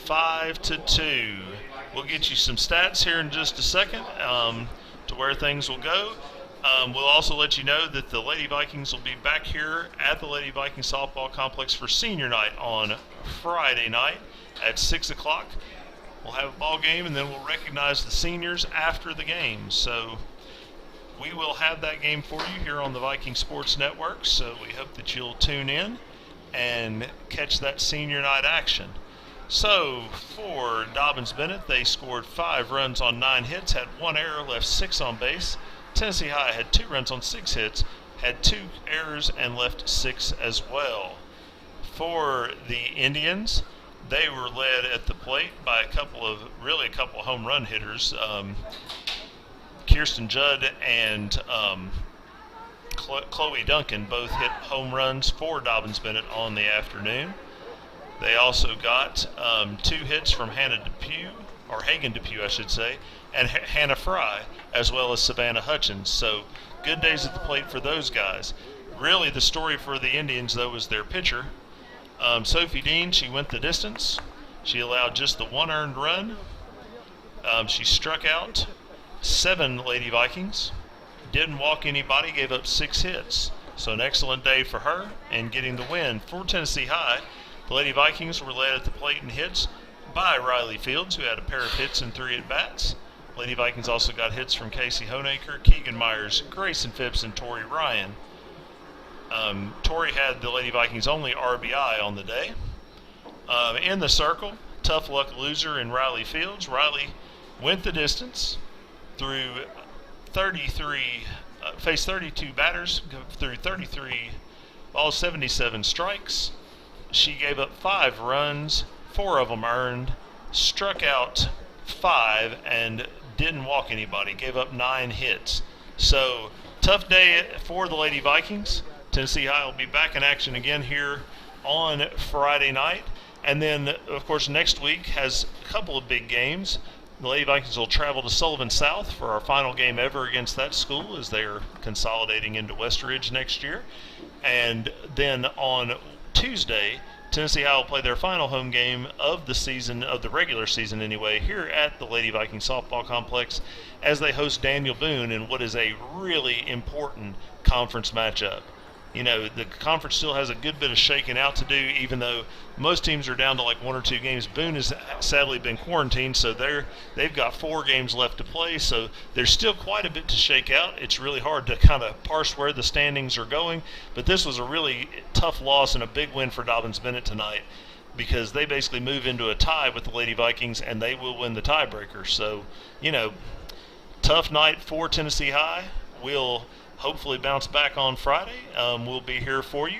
5-2. We'll get you some stats here in just a second to where things will go. We'll also let you know that the Lady Vikings will be back here at the Lady Viking Softball Complex for senior night on Friday night at 6 o'clock. We'll have a ball game, and then we'll recognize the seniors after the game. So we will have that game for you here on the Viking Sports Network, so we hope that you'll tune in and catch that senior night action. So for Dobyns Bennett, they scored 5 runs on 9 hits, had 1 error, left 6 on base. Tennessee High had 2 runs on 6 hits, had 2 errors, and left 6 as well. For the Indians, they were led at the plate by a couple of home run hitters. Kirsten Judd and Chloe Duncan both hit home runs for Dobyns Bennett on the afternoon. They also got 2 hits from Hagen Depew, I should say, and Hannah Fry, as well as Savannah Hutchins. So good days at the plate for those guys. Really, the story for the Indians, though, was their pitcher. Sophie Dean, she went the distance. She allowed just the 1 earned run. She struck out 7 Lady Vikings, didn't walk anybody, gave up 6 hits. So an excellent day for her and getting the win. For Tennessee High, the Lady Vikings were led at the plate in hits by Riley Fields, who had a pair of hits and 3 at-bats. Lady Vikings also got hits from Casey Honaker, Keegan Myers, Grayson Phipps, and Tori Ryan. Tori had the Lady Vikings' only RBI on the day. In the circle, tough luck loser in Riley Fields. Riley went the distance through 33, faced 32 batters, through 33 balls, 77 strikes. She gave up 5 runs, 4 of them earned, struck out 5, and didn't walk anybody, gave up 9 hits. So, tough day for the Lady Vikings. Tennessee High will be back in action again here on Friday night. And then, of course, next week has a couple of big games. The Lady Vikings will travel to Sullivan South for our final game ever against that school as they are consolidating into Westridge next year. And then on Tuesday, Tennessee High will play their final home game of the season, of the regular season anyway, here at the Lady Viking Softball Complex as they host Daniel Boone in what is a really important conference matchup. You know, the conference still has a good bit of shaking out to do, even though most teams are down to like 1 or 2 games. Boone has sadly been quarantined, so they've got 4 games left to play, so there's still quite a bit to shake out. It's really hard to kind of parse where the standings are going, but this was a really tough loss and a big win for Dobyns Bennett tonight because they basically move into a tie with the Lady Vikings, and they will win the tiebreaker. So, you know, tough night for Tennessee High. We'll hopefully bounce back on Friday. We'll be here for you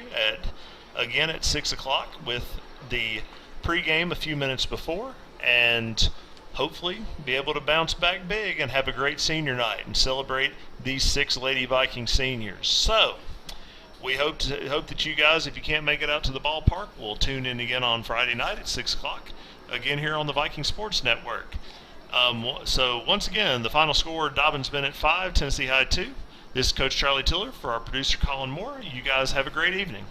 again at 6 o'clock with the pregame a few minutes before, and hopefully be able to bounce back big and have a great senior night and celebrate these 6 Lady Viking seniors. So we hope that you guys, if you can't make it out to the ballpark, will tune in again on Friday night at 6 o'clock, again here on the Viking Sports Network. So once again, the final score, Dobyns Bennett 5, Tennessee High 2. This is Coach Charlie Tiller for our producer Colin Moore. You guys have a great evening.